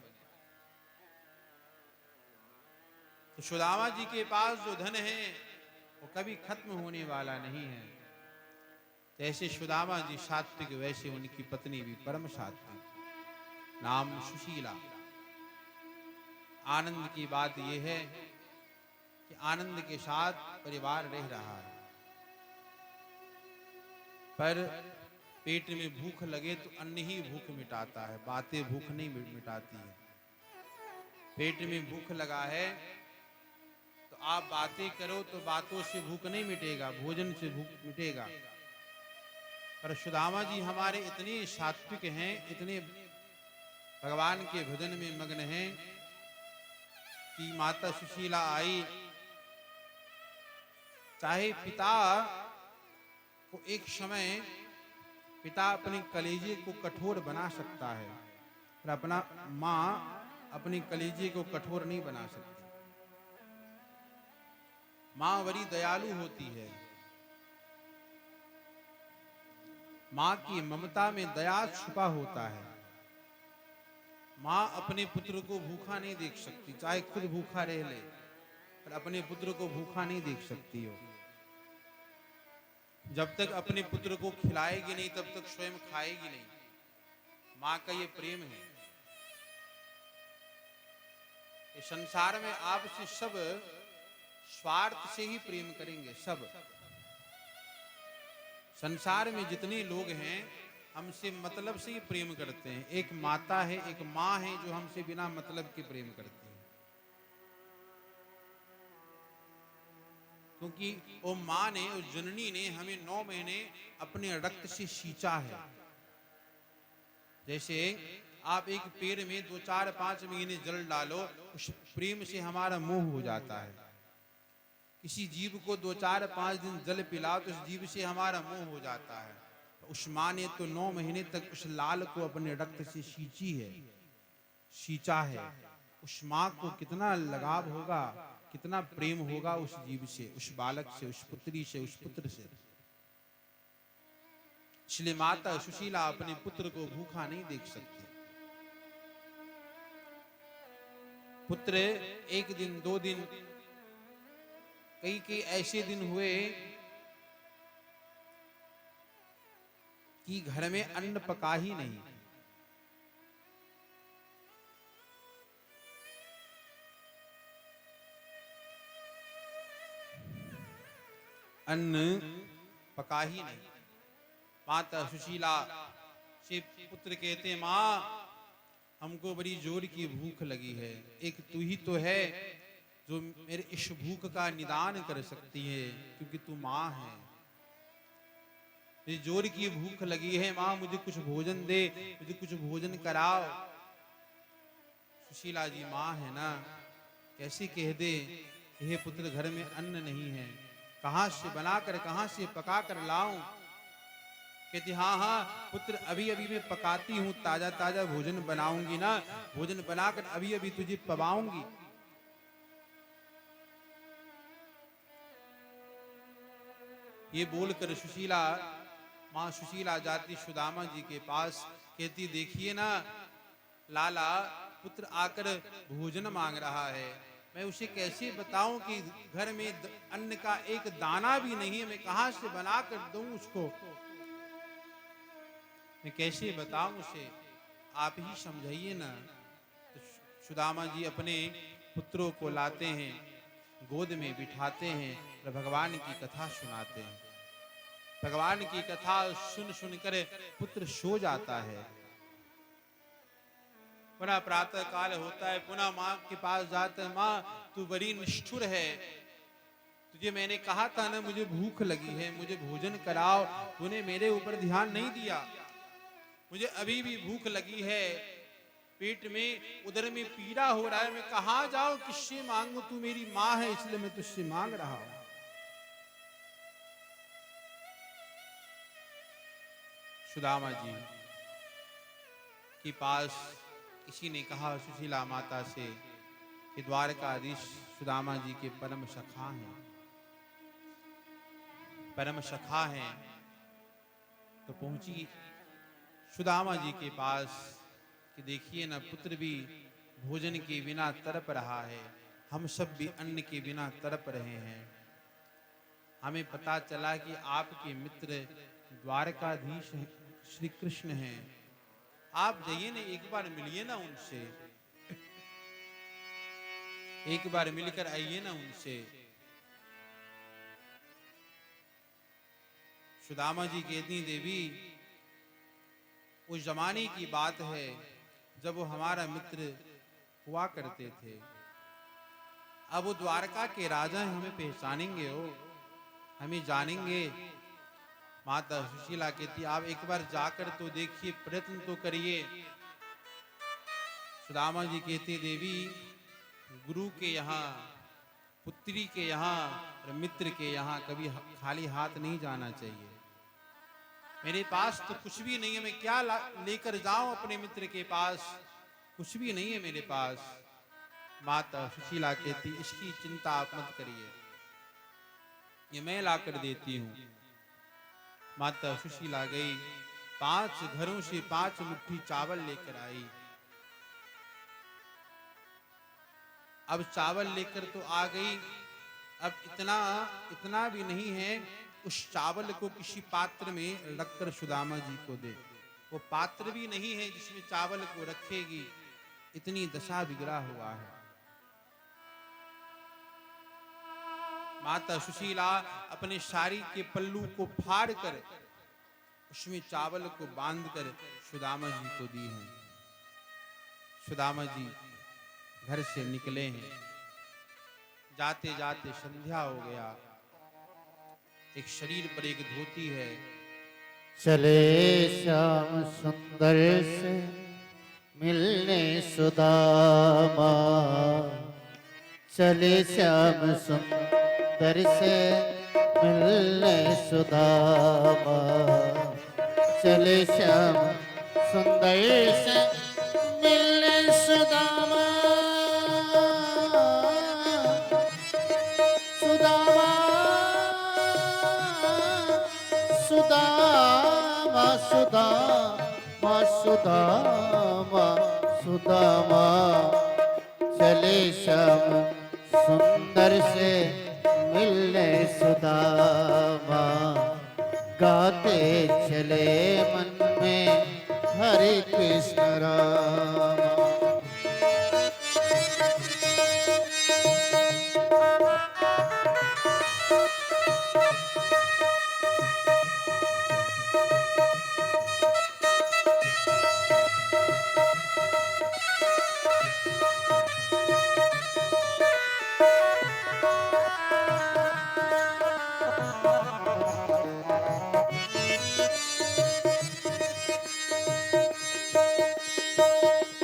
तो सुदामा जी के पास जो धन है वो कभी खत्म होने वाला नहीं है। जैसे सुदामा जी सात्विक, वैसे उनकी पत्नी भी परम सात्विक, नाम सुशीला। आनंद की बात यह है कि आनंद के साथ परिवार रह रहा है, पर पेट में भूख लगे तो अन्न ही भूख मिटाता है, बातें भूख नहीं मिटाती है। पेट में भूख लगा है तो आप बातें करो तो बातों से भूख नहीं मिटेगा, भोजन से भूख मिटेगा। पर सुदामा जी हमारे इतने सात्विक हैं, इतने भगवान के भजन में मग्न हैं कि माता सुशीला आई, चाहे पिता को एक समय, पिता अपने कलेजे को कठोर बना सकता है, पर अपना माँ अपने कलेजे को कठोर नहीं बना सकती। माँ बड़ी दयालु होती है, माँ की ममता में दया छुपा होता है। माँ अपने पुत्र को भूखा नहीं देख सकती, चाहे खुद भूखा रह ले, पर अपने पुत्र को भूखा नहीं देख सकती हो। जब तक अपने पुत्र को खिलाएगी नहीं तब तक स्वयं खाएगी नहीं। माँ का ये प्रेम है। इस संसार में आपसे सब स्वार्थ से ही प्रेम करेंगे। सब संसार में जितने लोग हैं हमसे मतलब से ही प्रेम करते हैं। एक माता है, एक माँ है जो हमसे बिना मतलब के प्रेम करती है, क्योंकि वो माँ ने, उस जननी ने हमें 9 महीने अपने रक्त से सींचा है। जैसे आप एक पेड़ में 2, 4, 5 महीने जल डालो, उस प्रेम से हमारा मोह हो जाता है। किसी जीव को 2, 4, 5 दिन जल पिलाओ तो उस जीव से हमारा मोह हो जाता है। उस माँ ने तो 9 महीने तक उस लाल को अपने रक्त से सींची है, सींचा है। उस माँ को कितना लगाव होगा, कितना प्रेम होगा उस जीव से, उस बालक से, उस पुत्री से, उस पुत्र से। इसलिए माता सुशीला अपने पुत्र को भूखा नहीं देख सकती। पुत्र 1 दिन, 2 दिन, कई ऐसे दिन हुए कि घर में अन्न पका ही नहीं। अन्न पका ही नहीं। माता सुशीला से पुत्र कहते, माँ हमको बड़ी जोर की भूख लगी है, एक तू ही तो है जो मेरे इस भूख का निदान कर सकती है, क्योंकि तू माँ है। मुझे जोर की भूख लगी है माँ, मुझे कुछ भोजन दे, मुझे कुछ भोजन कराओ। सुशीला जी माँ है ना, कैसे कह दे हे पुत्र घर में अन्न नहीं है, कहां से बनाकर, कहां से पका कर लाऊं। कहती हाँ हाँ पुत्र, अभी अभी मैं पकाती हूँ, ताजा ताजा भोजन बनाऊंगी ना, भोजन बनाकर अभी अभी तुझे पवाऊंगी। ये बोलकर सुशीला, माँ सुशीला जाती सुदामा जी के पास, कहती देखिए ना लाला पुत्र आकर भोजन मांग रहा है, मैं उसे कैसे बताऊं कि घर में अन्न का एक दाना भी नहीं है, मैं कहां से बनाकर दूं उसको, मैं कैसे बताऊं उसे, आप ही समझाइए ना। तो सुदामा जी अपने पुत्रों को लाते हैं, गोद में बिठाते हैं और भगवान की कथा सुनाते हैं। भगवान की कथा सुन सुनकर पुत्र सो जाता है। पुनः प्रातः काल होता है, पुनः माँ के पास जाता है, माँ तू बड़ी निष्ठुर है, तुझे मैंने कहा था ना मुझे भूख लगी है, मुझे भोजन कराओ, तूने मेरे ऊपर ध्यान नहीं दिया, मुझे अभी भी भूख लगी है, पेट में उदर में पीड़ा हो रहा है, मैं कहाँ जाऊं, किससे मांगू, तू मेरी माँ है इसलिए मैं तुझसे मांग रहा हूं। सुदामा जी के पास किसी ने कहा सुशीला माता से कि द्वारकाधीश सुदामा जी के परम सखा हैं, परम सखा हैं। तो पहुंची सुदामा जी के पास कि देखिए ना पुत्र भी भोजन के बिना तड़प रहा है, हम सब भी अन्न के बिना तड़प रहे हैं। हमें पता चला कि आपके मित्र द्वारकाधीश श्री कृष्ण हैं, आप जाइए ना, एक बार मिलिए ना उनसे, एक बार मिलकर आइए ना उनसे। सुदामा जी कहती देवी उस जमाने की बात है जब वो हमारा मित्र हुआ करते थे, अब वो द्वारका के राजा हमें पहचानेंगे, हो हमें जानेंगे। माता सुशीला कहती आप एक बार जाकर तो देखिए, प्रयत्न तो करिए। सुदामा जी कहते देवी गुरु के यहाँ, पुत्री के यहाँ और मित्र के यहाँ कभी खाली हाथ नहीं जाना चाहिए। मेरे पास तो कुछ भी नहीं है, मैं क्या लेकर जाऊं अपने मित्र के पास, कुछ भी नहीं है मेरे पास। माता सुशीला कहती इसकी चिंता आप मत करिए, ये मैं लाकर देती हूं। माता सुशीला गई, 5 घरों से 5 मुट्ठी चावल लेकर आई, अब चावल लेकर तो आ गई, अब इतना भी नहीं है, उस चावल को किसी पात्र में रखकर सुदामा जी को दे। वो पात्र भी नहीं है जिसमें चावल को रखेगी, इतनी दशा बिगड़ा हुआ है। माता सुशीला अपने साड़ी के पल्लू को फाड़ कर उसमें चावल को बांधकर सुदामा जी को दी है। सुदामा जी घर से निकले हैं, जाते जाते संध्या हो गया। एक शरीर पर एक धोती है। चले श्याम सुंदर से मिलने सुदामा, चले श्याम सुंदर से मिलने सुदामा, चले श्याम सुंदर से मिलने सुदामा, सुदामा सुदामा सुदामा सुदामा सुदामा, चले श्याम सुंदर से मिलने सुदामा, गाते चले मन में हरे कृष्ण राम।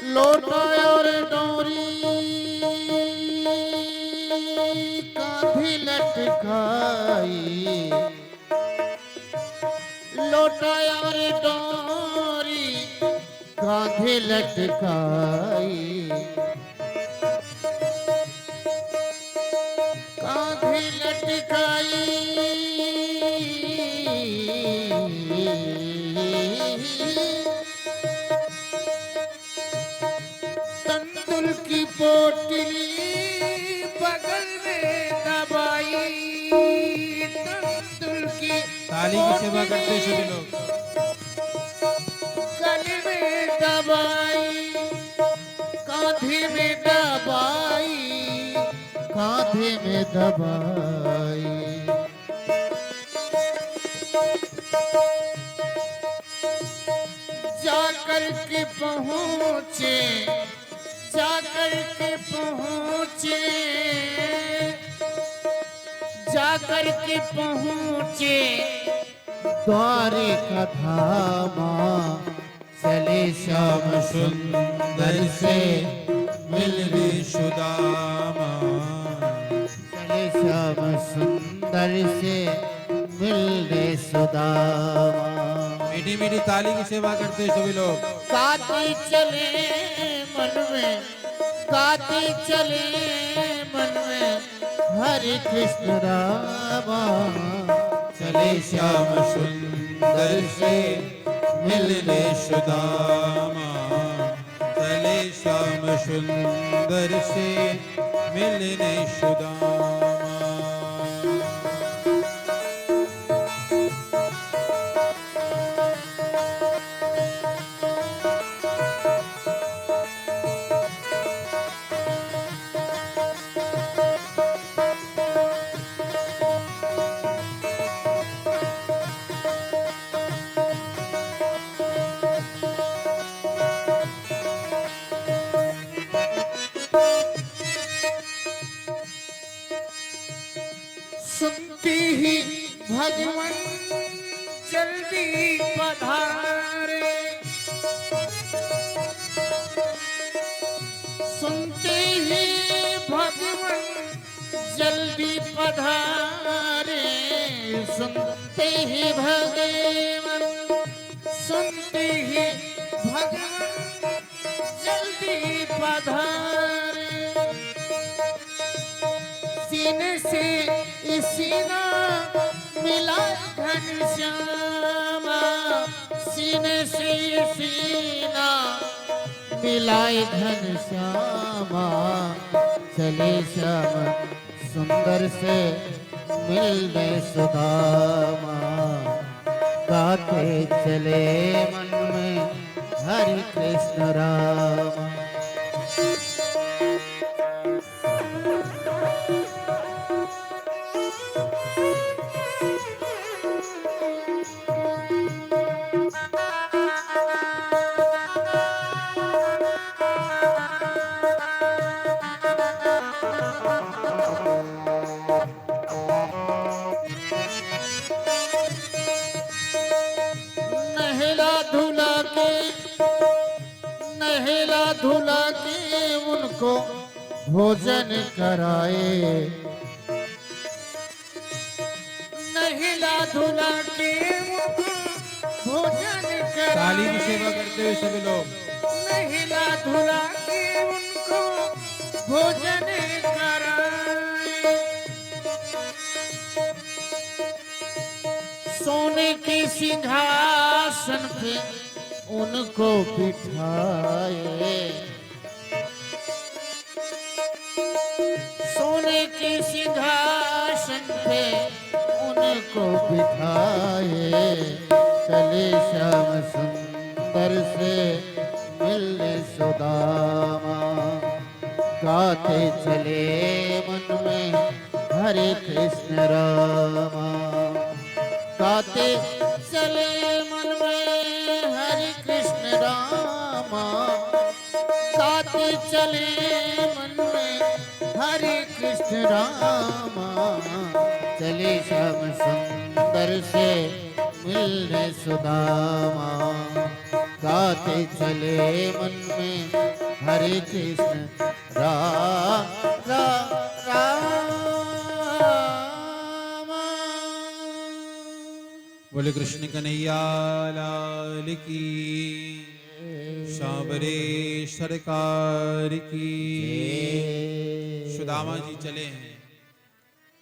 लोटा और डोरी कांधी लटकाई, लोटा और डोरी कांधी लटकाई, कांधी लटकाई, तंदुल की पोटली बगल में दबाई, तंदुल की ताली की सेवा करते सभी लोग। गले में दबाई, कांधे में दबाई, कांधे में दबाई, जाकर के पहुँचे, जाकर के पहुँचे, जाकर के पहुँचे द्वारिका धामा, चले श्याम सुंदर से मिलने सुदामा, चले श्याम सुंदर से मिलने सुदामा। मीठी मीठी ताली की सेवा करते सभी लोग। गाते चले मन में, गाते चले मन में हरे कृष्ण रामा, चले श्याम सुंदर से मिलने सुदामा, चले श्याम सुंदर से मिलने सुदामा। सुनती ही भगवन जल्दी पधारे, सुनते ही भगवन जल्दी पधारे, सुनते ही भगवन, सुनते ही भगवन जल्दी पधारे, सीने से सीना मिला घनश्यामा, सीने से सीना मिलाए घनश्यामा, चले श्याम सुंदर से मिलने सुदामा, गाते चले मन में हरे कृष्ण राम। नहला धुला के, नहला धुला के उनको भोजन कराए, नहला धुला के उनको भोजन ताली की कराए, सेवा करते हुए सभी लोग। नहला धुला के उनको भोजन कराए, सोने के सिंहासन पे उनको बिठाए, सोने के सिंहासन पे उनको बिठाए, चले श्याम सुंदर से मिलने सुदामा, गाते चले मन में हरे कृष्ण रामा, गाते चले मन में हरे कृष्ण रामा, गाते चले मन में हरे कृष्ण रामा, चले श्याम सुंदर से मिलने सुदामा, गाते चले मन में हरे कृष्ण राम। बोले कृष्ण कन्हैया लाल की, सांबरे सरकार की। सुदामा जी चले हैं,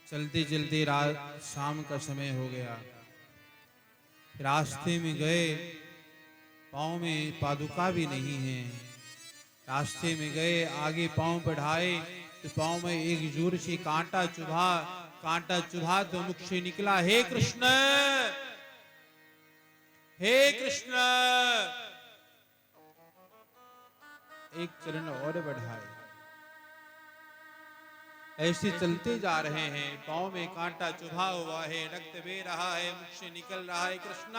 चलते चलते रात शाम का समय हो गया। रास्ते में गए, पाँव में पादुका भी नहीं है। रास्ते में गए, आगे पाँव बढ़ाए तो पाँव में एक जोर से कांटा चुभा, कांटा चुभा तो मुख से निकला, हे कृष्ण, हे कृष्ण। एक चरण और बढ़ाए, ऐसे चलते जा रहे हैं, पाँव में कांटा चुभा हुआ है, रक्त बह रहा है, मुख से निकल रहा है, कृष्ण।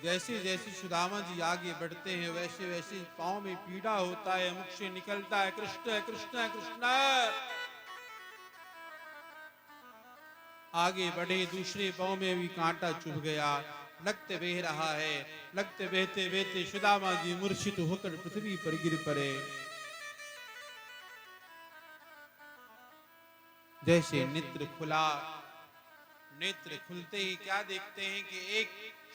जैसे जैसे सुदामा जी आगे बढ़ते हैं, वैसे वैसे पाँव में पीड़ा होता है, मुख से निकलता है, कृष्ण कृष्ण कृष्ण। आगे बढ़े, दूसरे पाँव में भी कांटा चुभ गया, रक्त बह रहा है। रक्त बहते बहते सुदामा जी मूर्छित होकर पृथ्वी पर गिर पड़े। जैसे नेत्र खुला, नेत्र खुलते ही क्या देखते हैं कि एक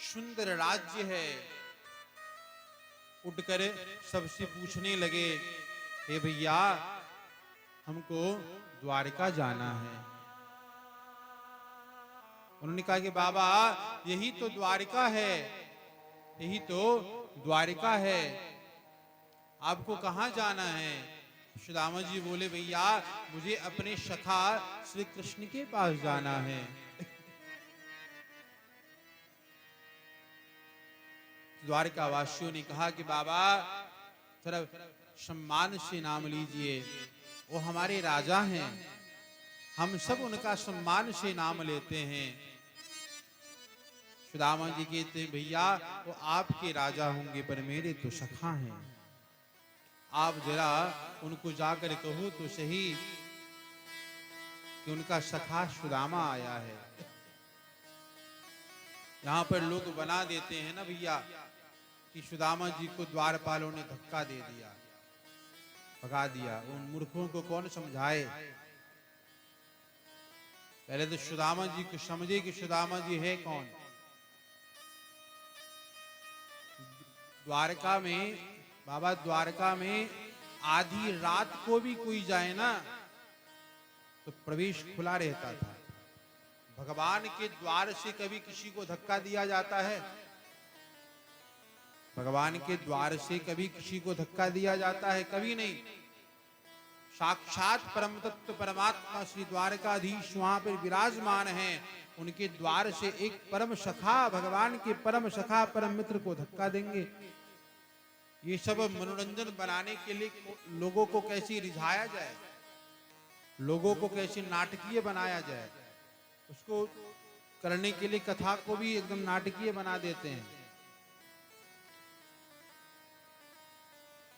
सुंदर राज्य है। उठकर सबसे पूछने लगे, हे भैया, हमको द्वारका जाना है। उन्होंने कहा कि बाबा, यही तो द्वारिका है, यही तो द्वारिका है, आपको कहाँ जाना है? सुदामा जी बोले, भैया मुझे अपने सखा श्री कृष्ण के पास जाना है। द्वारिका वासियों ने कहा कि बाबा जरा सम्मान से नाम लीजिए, वो हमारे राजा हैं, हम सब उनका सम्मान से नाम लेते हैं। सुदामा जी कहते, भैया वो आपके राजा होंगे पर मेरे तो सखा हैं, आप जरा उनको जाकर कहो तो सही कि उनका सखा सुदामा आया है। यहाँ पर लोग बना देते हैं ना भैया कि सुदामा जी को द्वारपालों ने धक्का दे दिया, भगा दिया। उन मूर्खों को कौन समझाए? पहले तो सुदामा जी को समझे कि सुदामा जी है कौन। द्वारका में, बाबा द्वारका में आधी रात को भी कोई जाए ना तो प्रवेश खुला रहता था। भगवान के द्वार से कभी किसी को धक्का दिया जाता है? भगवान के द्वार से कभी किसी को धक्का दिया जाता है? कभी नहीं। साक्षात परम तत्व परमात्मा श्री द्वारकाधीश वहां पर विराजमान हैं। उनके द्वार से एक परम सखा, भगवान के परम सखा परम मित्र को धक्का देंगे? ये सब मनोरंजन बनाने के लिए लोगों को कैसे रिझाया जाए, लोगों को कैसे नाटकीय बनाया जाए, उसको करने के लिए कथा को भी एकदम नाटकीय बना देते हैं।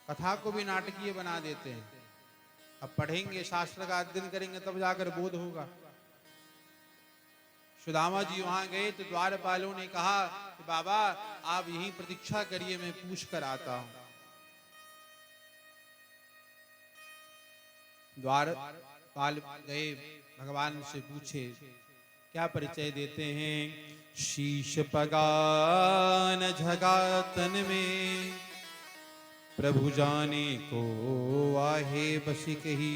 कथा को भी नाटकीय बना देते हैं। अब पढ़ेंगे, शास्त्र का अध्ययन करेंगे, तब जाकर बोध होगा। सुदामा जी वहां गए तो द्वारपालों ने कहा कि बाबा आप यहीं प्रतीक्षा करिए, मैं पूछ कर आता हूं। द्वारपाल गए, भगवान से पूछे, क्या परिचय देते हैं? शीश पगान झगातन में प्रभु जाने को आहे बसिक ही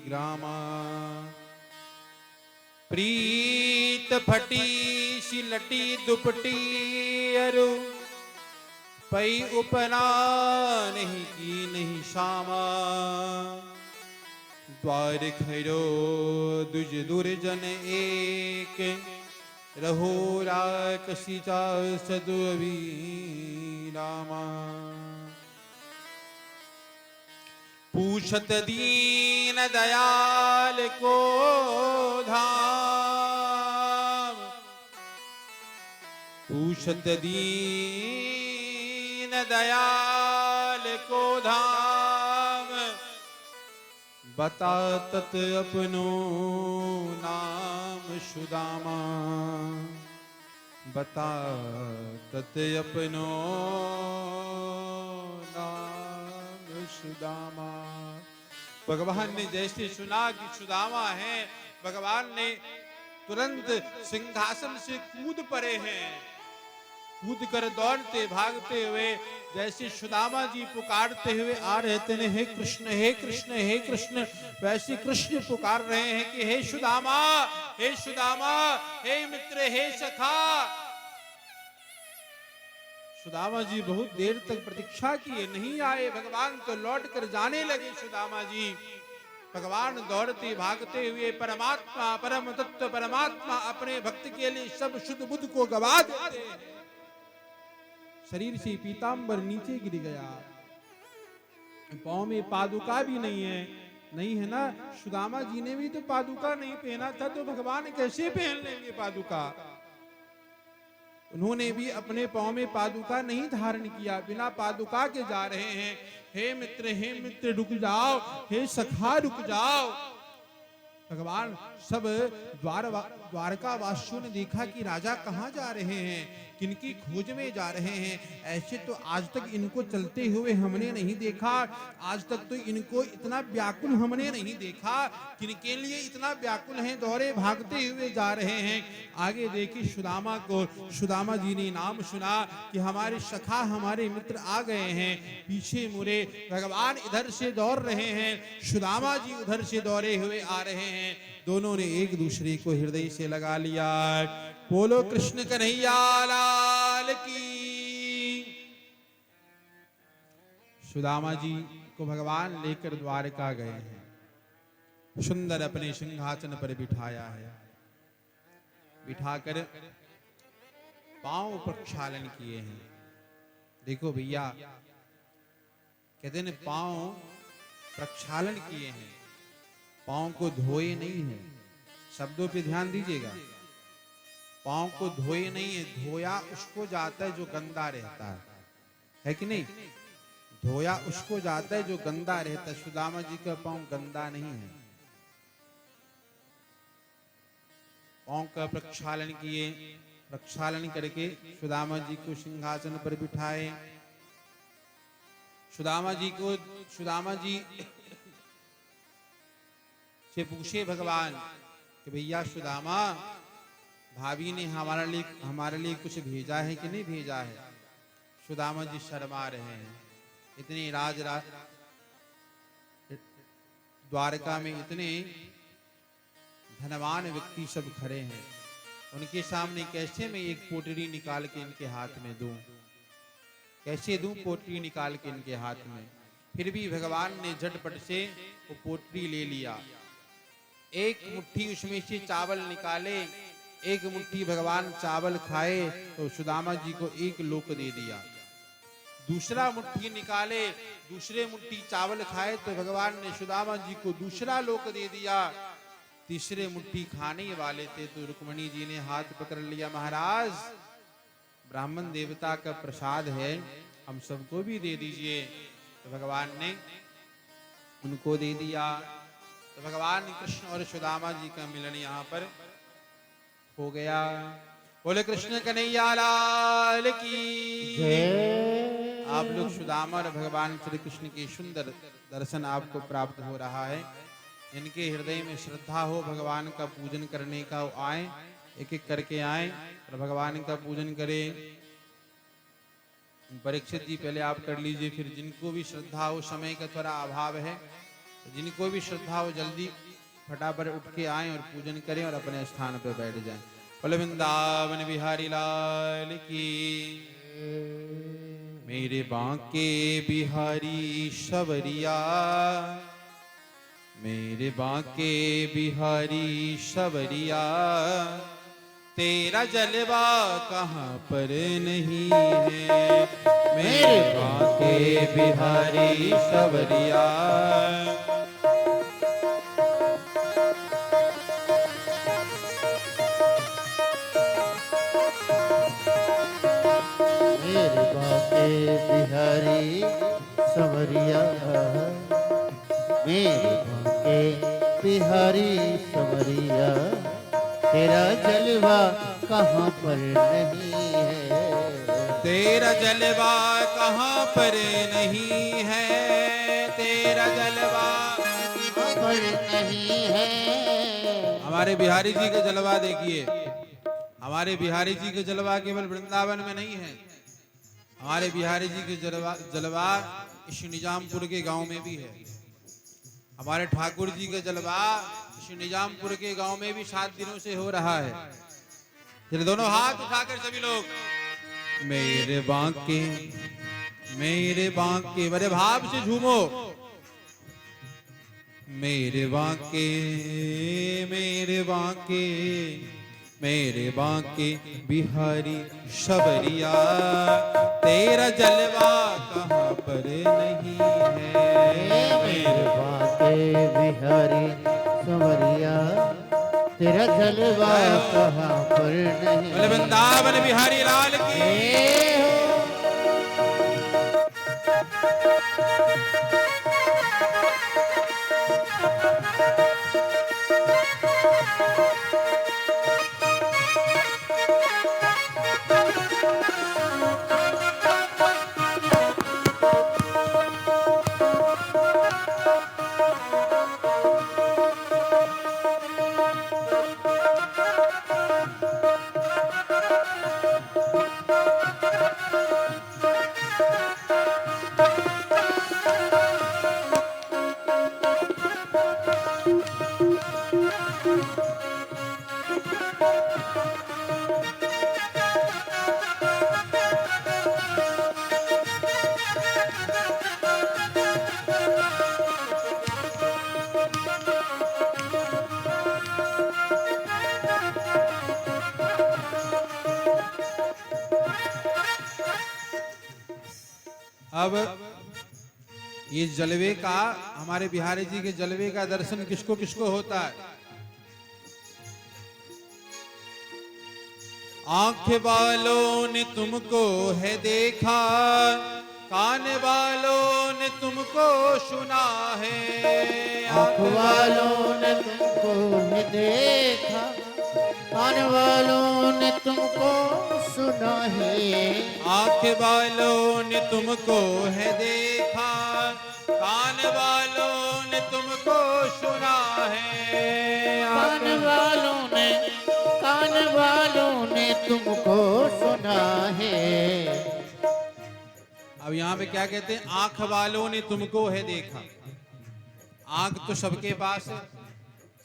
ग्रामा। प्रीत फटी सिलटी दुपटी अरु पई उपना नहीं की नहीं शामा। द्वार खैरो दुज दुर्जन एक रहो राकसी चा सदुअवी रामा। पूछत दीन दयाल को धाम, पूछत दीन दयाल को धाम। बता तत अपनो नाम सुदामा, बता तत अपनो नाम सुदामा। भगवान ने जैसे सुना कि सुदामा है, भगवान ने तुरंत सिंहासन से कूद पड़े हैं। कूद कर दौड़ते भागते हुए जैसे सुदामा जी पुकारते हुए आ रहे थे, हे कृष्ण हे कृष्ण हे कृष्ण, वैसे कृष्ण पुकार रहे हैं कि हे सुदामा हे सुदामा, हे मित्र हे सखा। सुदामा जी बहुत देर तक प्रतीक्षा किए, नहीं आए भगवान, तो लौट कर जाने लगे सुदामा जी। भगवान दौड़ते भागते हुए परमात्मा परम तत्व परमात्मा अपने भक्त के लिए सब शुद्ध बुद्ध को गवा देते हैं। शरीर से पीतांबर नीचे गिर गया, पांव में पादुका भी नहीं है, नहीं है ना। सुदामा जी ने भी तो पादुका नहीं पहना था, तो भगवान कैसे पहन लेंगे पादुका? उन्होंने भी अपने पांव में पादुका नहीं धारण किया, बिना पादुका के जा रहे हैं। हे मित्र रुक जाओ, हे सखा रुक जाओ। भगवान सब द्वारका वासियों ने देखा कि राजा कहाँ जा रहे हैं, किनकी खोज में जा रहे हैं। ऐसे तो आज तक इनको चलते हुए हमने नहीं देखा, आज तक तो इनको इतना व्याकुल हमने नहीं देखा। किनके लिए इतना व्याकुल हैं, दौड़े भागते हुए जा रहे हैं। आगे देखिए सुदामा को, सुदामा जी ने नाम सुना कि हमारे सखा हमारे मित्र आ गए हैं। पीछे मुड़े, भगवान इधर से दौड़ रहे हैं, सुदामा जी उधर से दौड़े हुए आ रहे हैं। दोनों ने एक दूसरे को हृदय से लगा लिया। बोलो कृष्ण कन्हैया लाल की। सुदामा जी को भगवान लेकर द्वारका गए हैं, सुंदर अपने सिंहासन पर बिठाया है। बिठाकर पांव प्रक्षालन किए हैं। देखो भैया, कहते हैं पांव प्रक्षालन किए हैं, पांव को धोए नहीं है। शब्दों पे ध्यान दीजिएगा, पांव को धोए नहीं है। धोया उसको जाता है जो गंदा रहता है कि नहीं? धोया उसको जाता है जो गंदा रहता है। सुदामा जी का पांव गंदा नहीं है। पांव का प्रक्षालन किए, प्रक्षालन करके सुदामा जी को सिंहासन पर बिठाए। सुदामा जी से पूछे भगवान कि भैया सुदामा, भाभी ने हमारे लिए कुछ भेजा है कि नहीं भेजा है? सुदामा जी शर्मा रहे हैं। इतने द्वारका में इतने धनवान व्यक्ति सब खड़े हैं, उनके सामने कैसे मैं एक पोटली निकाल के इनके हाथ में दूं? कैसे दूं पोटली निकाल के इनके हाथ में। फिर भी भगवान ने झटपट से वो पोटली ले लिया, एक मुट्ठी उसमें से चावल निकाले, एक मुट्ठी भगवान चावल खाए तो सुदामा जी को एक लोक दे दिया। दूसरा मुट्ठी निकाले, दूसरे मुट्ठी चावल खाए तो भगवान ने सुदामा जी को दूसरा लोक दे दिया। तीसरे मुट्ठी खाने वाले थे तो रुक्मणी जी ने हाथ पकड़ लिया, महाराज ब्राह्मण देवता का प्रसाद है, हम सबको भी दे दीजिए। तो भगवान ने उनको दे दिया। तो भगवान कृष्ण और सुदामा जी का मिलन यहाँ पर हो गया। बोले कृष्ण कन्हैया लाल की। आप लोग सुदामा और भगवान श्री कृष्ण के सुंदर दर्शन आपको प्राप्त हो रहा है। इनके हृदय में श्रद्धा हो भगवान का पूजन करने का, आए एक एक करके आए और भगवान का पूजन करें। परीक्षित जी पहले आप कर लीजिए, फिर जिनको भी श्रद्धा हो, समय का थोड़ा अभाव है, जिनको भी श्रद्धा हो जल्दी फटाफट उठ के आए और पूजन करें और अपने स्थान पर बैठ जाएं। बोले वृंदावन बिहारी लाल की। मेरे बांके बिहारी शबरिया, मेरे बांके बिहारी शबरिया, तेरा जलवा कहाँ पर नहीं है। मेरे बांके बिहारी शबरिया। मेरे बाके बिहारी सवरिया, मेरे बाके बिहारी सवरिया, तेरा जलवा कहाँ पर नहीं है। तेरा जलवा कहाँ पर नहीं है, तेरा जलवा कहाँ पर नहीं है। हमारे बिहारी जी का जलवा देखिए, हमारे बिहारी जी का जलवा केवल वृंदावन में नहीं है, हमारे बिहारी जी के जलवा इस निजामपुर के गांव में भी है। हमारे ठाकुर जी का जलवा इस निजामपुर के गांव में भी 7 दिनों से हो रहा है। फिर दोनों हाथ उठाकर सभी लोग मेरे बांके बड़े भाव से झूमो। मेरे बांके मेरे बांके बिहारी शबरिया, तेरा जलवा कहाँ पर नहीं है। मेरे बाके बिहारी सवरिया, तेरा जलवा कहाँ पर नहीं। बोले वृंदावन बिहारी लाल की। अब ये जलवे का, हमारे बिहारी जी के जलवे का दर्शन किसको किसको होता है। आंख वालों ने तुमको है देखा, कान वालों ने तुमको सुना है। आँख वालों ने तुमको है देखा, कान वालों ने तुमको सुना है। आंख वालों ने तुमको है देखा, कान वालों ने तुमको सुना है। कान वालों ने तुमको सुना है। अब यहाँ पे क्या कहते हैं, आंख वालों ने तुमको है देखा। आंख तो सबके पास है,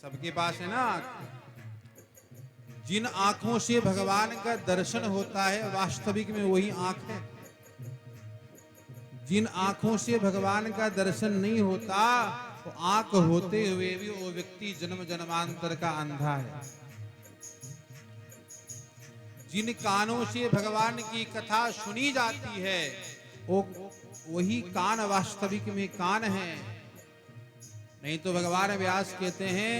सबके पास है ना आंख। जिन आंखों से भगवान का दर्शन होता है वास्तविक में वही आंख है। जिन आंखों से भगवान का दर्शन नहीं होता, तो आंख होते हुए भी वो व्यक्ति जन्म जन्मांतर का अंधा है। जिन कानों से भगवान की कथा सुनी जाती है, वो वही कान वास्तविक में कान है। नहीं तो भगवान व्यास कहते हैं,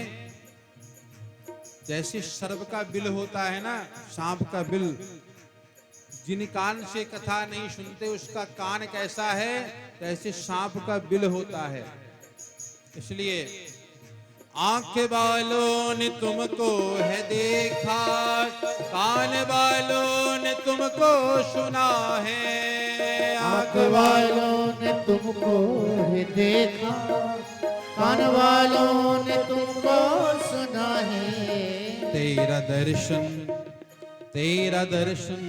जैसे सर्प का बिल होता है ना, सांप का बिल, जिन कान से कथा नहीं सुनते उसका कान कैसा है, ऐसे सांप का बिल होता है। इसलिए आंख वालों ने तुमको है देखा, कान वालों ने तुमको सुना है। आंख वालों ने तुमको है देखा, कान वालों ने तुमको सुना है। तेरा दर्शन, तेरा दर्शन,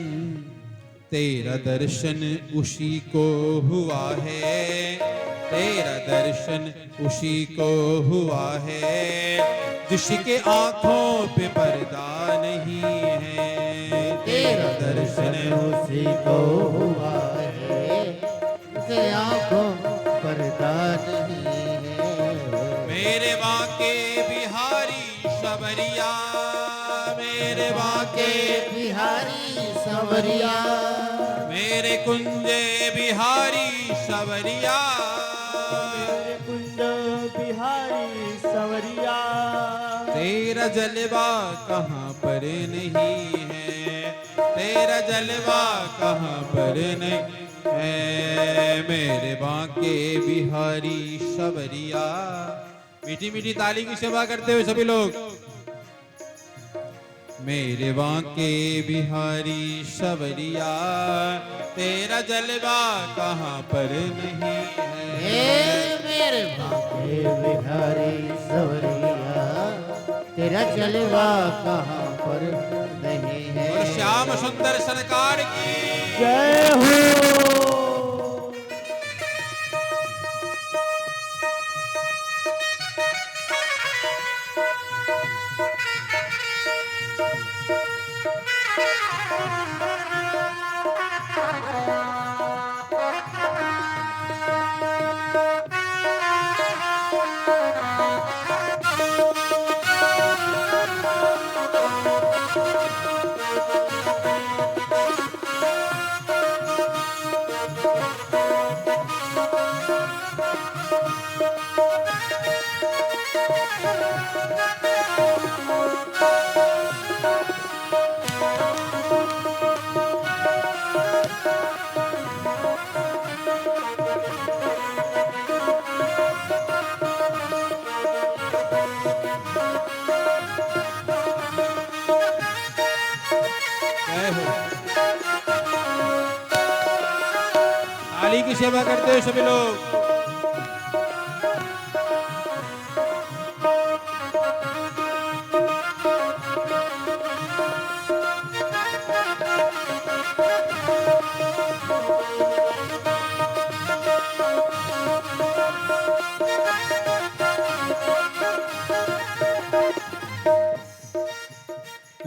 तेरा दर्शन उसी को हुआ है। तेरा दर्शन उसी को हुआ है, जिसके आंखों पे पर्दा नहीं है। तेरा दर्शन उसी को हुआ है, जिसके आंखों पर्दा नहीं है। मेरे बाके बिहारी सबरिया, मेरे बाके बिहारी सवरिया, मेरे कुंजे बिहारी सबरिया, मेरे कुंज बिहारी सवरिया। तेरा जलवा कहाँ पर नहीं है, तेरा जलवा कहाँ पर नहीं है। मेरे बाके बिहारी सबरिया। मीठी मीठी ताली की सेवा करते हुए सभी लोग। मेरे बाके बिहारी सबरिया, तेरा जलवा कहाँ पर नहीं है। मेरे बाके बिहारी सवरिया, तेरा जलवा कहाँ पर नहीं है। और श्याम सुंदर सरकार की जय हो। थाली की सेवा करते हुए सभी लोग।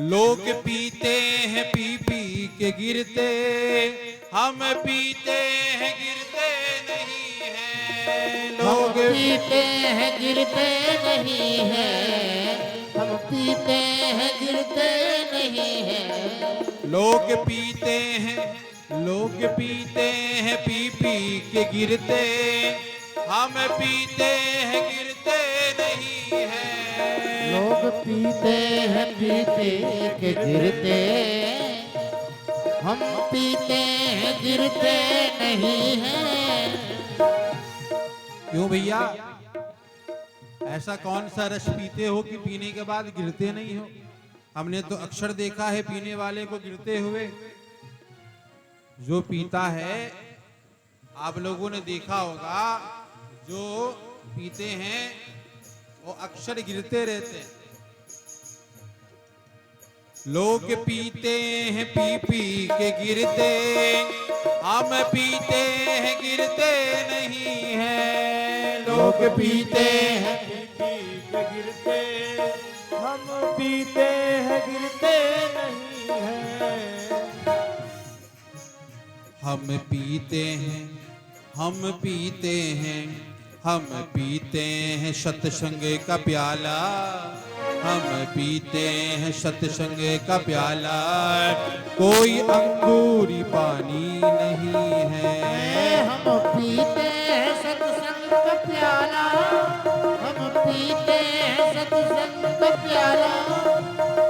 लोग पीते हैं पी पी के गिरते, हम पीते हैं गिरते नहीं हैं। लोग पीते हैं गिरते नहीं है, हम पीते हैं गिरते नहीं है। लोग पीते हैं, लोग पीते हैं पी पी के गिरते, हम पीते हैं गिरते नहीं हैं। लोग पीते हैं पीते के गिरते, हम पीते हैं गिरते नहीं हैं। क्यों भैया, ऐसा कौन सा रस पीते हो कि पीने के बाद गिरते नहीं हो? हमने तो अक्सर देखा है पीने वाले को गिरते हुए। जो पीता है, आप लोगों ने देखा होगा, जो पीते हैं वो अक्सर गिरते रहते हैं। लोग पीते हैं पी पी के गिरते, हम पीते हैं गिरते नहीं हैं। लोग पीते हैं पी के गिरते, हम पीते हैं गिरते नहीं हैं। हम पीते हैं हम पीते हैं सत्संग का प्याला, हम पीते हैं सत्संग का प्याला, कोई अंगूरी पानी नहीं है। हम पीते हैं सत्संग का प्याला, हम पीते हैं सत्संग का प्याला,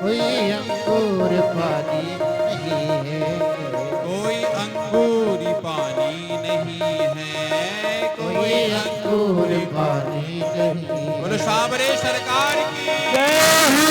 कोई अंगूर पानी नहीं है, कोई अंगूरी पानी नहीं है, कोई अंगूर पानी नहीं। बोलो साबरे सरकार की जय हो।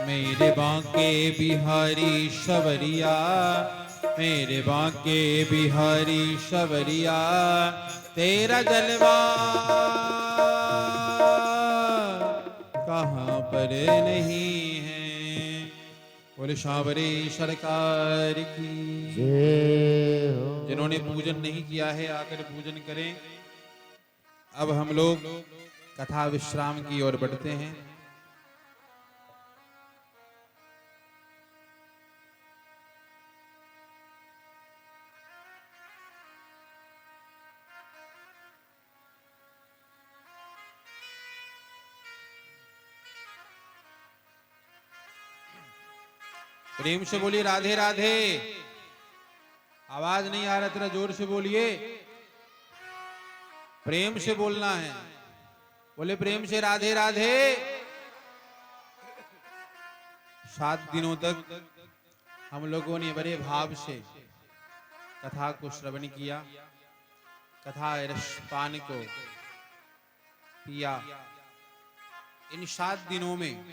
मेरे बांके बिहारी शबरिया, मेरे बांके बिहारी शबरिया, तेरा जलवा कहाँ पर नहीं है। बोले साबरे सरकार की। जय हो। जिन्होंने पूजन नहीं किया है आकर पूजन करें। अब हम लोग कथा विश्राम की ओर बढ़ते हैं। प्रेम से बोलिए राधे राधे। आवाज नहीं आ रहा, तेरा जोर से बोलिए। प्रेम से बोलना है। बोले प्रेम से राधे राधे। 7 दिनों तक हम लोगों ने बड़े भाव से कथा को श्रवण किया, कथा रसपान को पिया। इन 7 दिनों में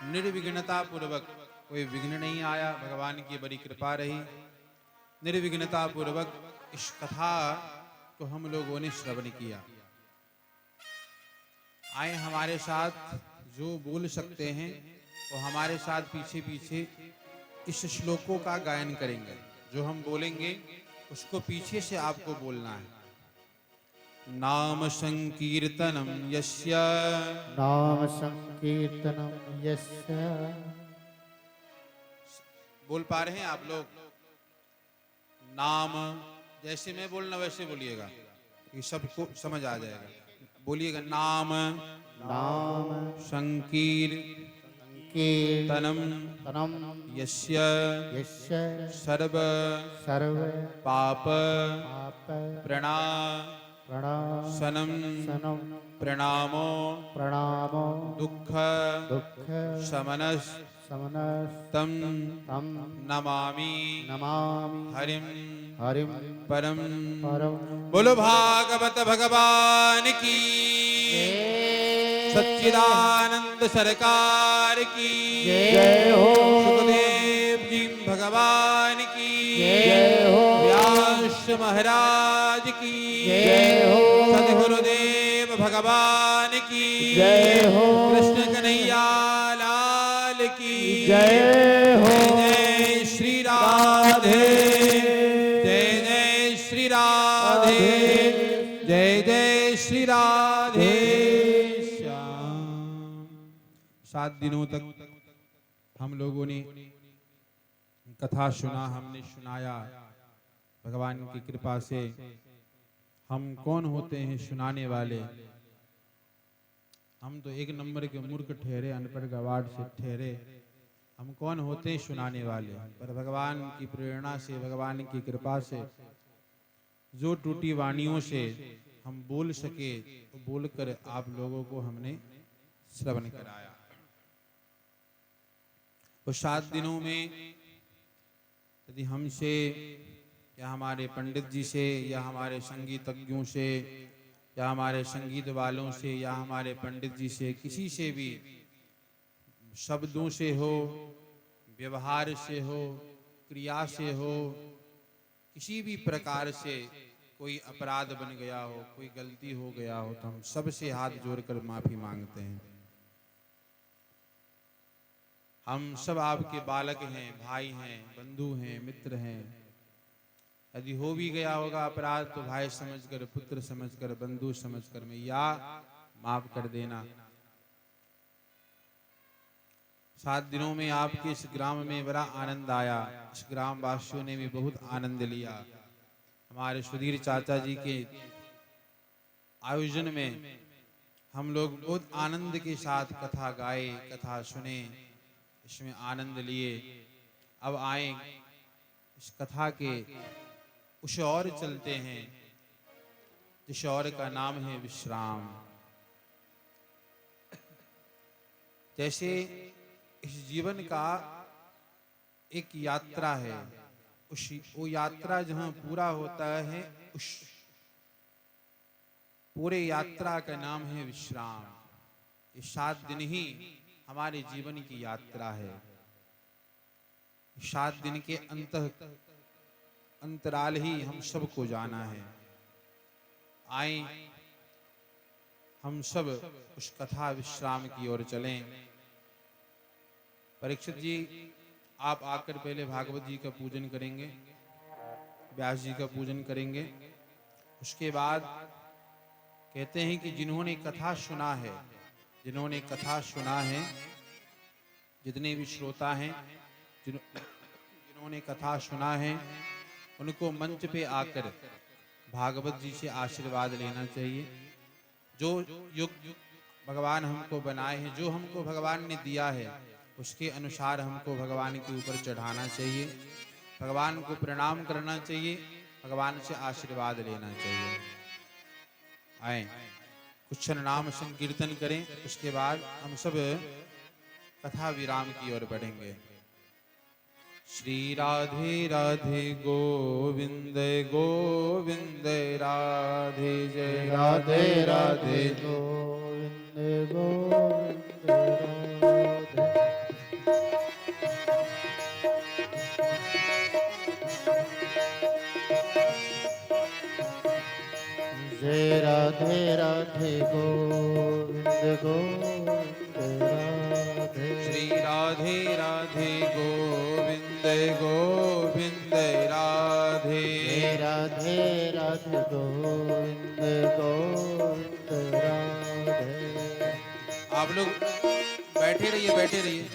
निर्विघ्नता पूर्वक कोई विघ्न नहीं आया, भगवान की बड़ी कृपा रही। निर्विघ्नता पूर्वक इस कथा को हम लोगों ने श्रवण किया। आए हमारे साथ जो बोल सकते हैं वो हमारे साथ पीछे पीछे इस श्लोकों का गायन करेंगे। जो हम बोलेंगे उसको पीछे से आपको बोलना है। नाम संकीर्तनम यस्य, नाम संकीर्तनम यस्य। बोल पा रहे हैं आप लोग? नाम जैसे मैं बोलना वैसे बोलिएगा, ये सबको समझ आ जाएगा। बोलिएगा नाम नाम संकीर्तनम तनम यस्य यस्य सर्व सर्व पाप पाप प्रणाशनम सनम प्रणामो प्रणामो दुख दुख शमनस समनस तम तम नमामि नमामि हरिम हरिम परम। परम। बोलो भागवत भगवान की, सच्चिदानंद सरकार की जय हो। सुखदेव जी भगवान की जय हो। व्यास महाराज की जय हो। सद्गुरुदेव भगवान की जय हो। कृष्ण कन्हैया लाल की जय हो। जय श्री राधे, जय जय श्री राधे, जय जय श्री राधे श्याम। 7 दिनों तक हम लोगों ने कथा सुना, हमने सुनाया। भगवान की कृपा से हम कौन होते हैं सुनाने वाले? हम तो 1 नंबर के मूर्ख ठहरे, अनपढ़ गवार से ठहरे। हम कौन होते हैं सुनाने वाले? पर भगवान की प्रेरणा से, भगवान की कृपा से, जो टूटी वाणियों से हम बोल सके तो बोलकर आप लोगों को हमने श्रवण कराया। वो 7 दिनों में यदि हमसे या हमारे पंडित जी से या हमारे संगीतज्ञों से या हमारे संगीत वालों से या हमारे पंडित जी से किसी से भी शब्दों से हो, व्यवहार से हो, क्रिया से हो, किसी भी प्रकार से कोई अपराध बन गया हो, कोई गलती हो गया हो, तो हम सबसे हाथ जोड़कर माफी मांगते हैं। हम सब आपके बालक हैं, भाई हैं, बंधु हैं, मित्र हैं। यदि हो भी गया होगा अपराध तो भाई समझकर, पुत्र समझकर, बंधु समझकर मैया माफ कर देना। 7 दिनों में आपके इस ग्राम में बड़ा आनंद आया। इस ग्राम वासियों ने भी बहुत आनंद लिया। हमारे सुधीर चाचा जी के आयोजन में हम लोग बहुत आनंद के साथ कथा गाए, कथा सुने, इसमें आनंद लिए। अब आए इस कथा के उस और चलते हैं जिस और का नाम है विश्राम। जैसे इस जीवन का एक यात्रा है, वो यात्रा जहां पूरा होता है उस पूरे यात्रा का नाम है विश्राम। ये 7 दिन ही हमारे जीवन की यात्रा है। 7 दिन के अंतराल ही हम सबको जाना है। आए हम सब उस कथा विश्राम की ओर चलें। परीक्षित जी, आप आकर पहले भागवत जी का पूजन करेंगे, व्यास जी का पूजन करेंगे। उसके बाद कहते हैं कि जिन्होंने कथा सुना है, जिन्होंने कथा सुना है, जितने भी श्रोता हैं, जिन्होंने कथा सुना है, उनको मंच पे आकर भागवत जी से आशीर्वाद लेना चाहिए। जो युग भगवान हमको बनाए हैं, जो हमको भगवान ने दिया है, उसके अनुसार हमको भगवान के ऊपर चढ़ाना चाहिए, भगवान को प्रणाम करना चाहिए, भगवान से आशीर्वाद लेना चाहिए। आए कुछ क्षण नाम संकीर्तन करें, उसके बाद हम सब कथा विराम की ओर बढ़ेंगे। श्री राधे राधे गोविंद गोविंद राधे जय राधे राधे गोविंद गोविंद राधे। जय राधे राधे गोविंद गोविंद राधे। श्री राधे राधे गोविंद गोविंद राधे। जय राधे राधे गोविंद गोविंद राधे। आप लोग बैठे रहिए, बैठे रहिए।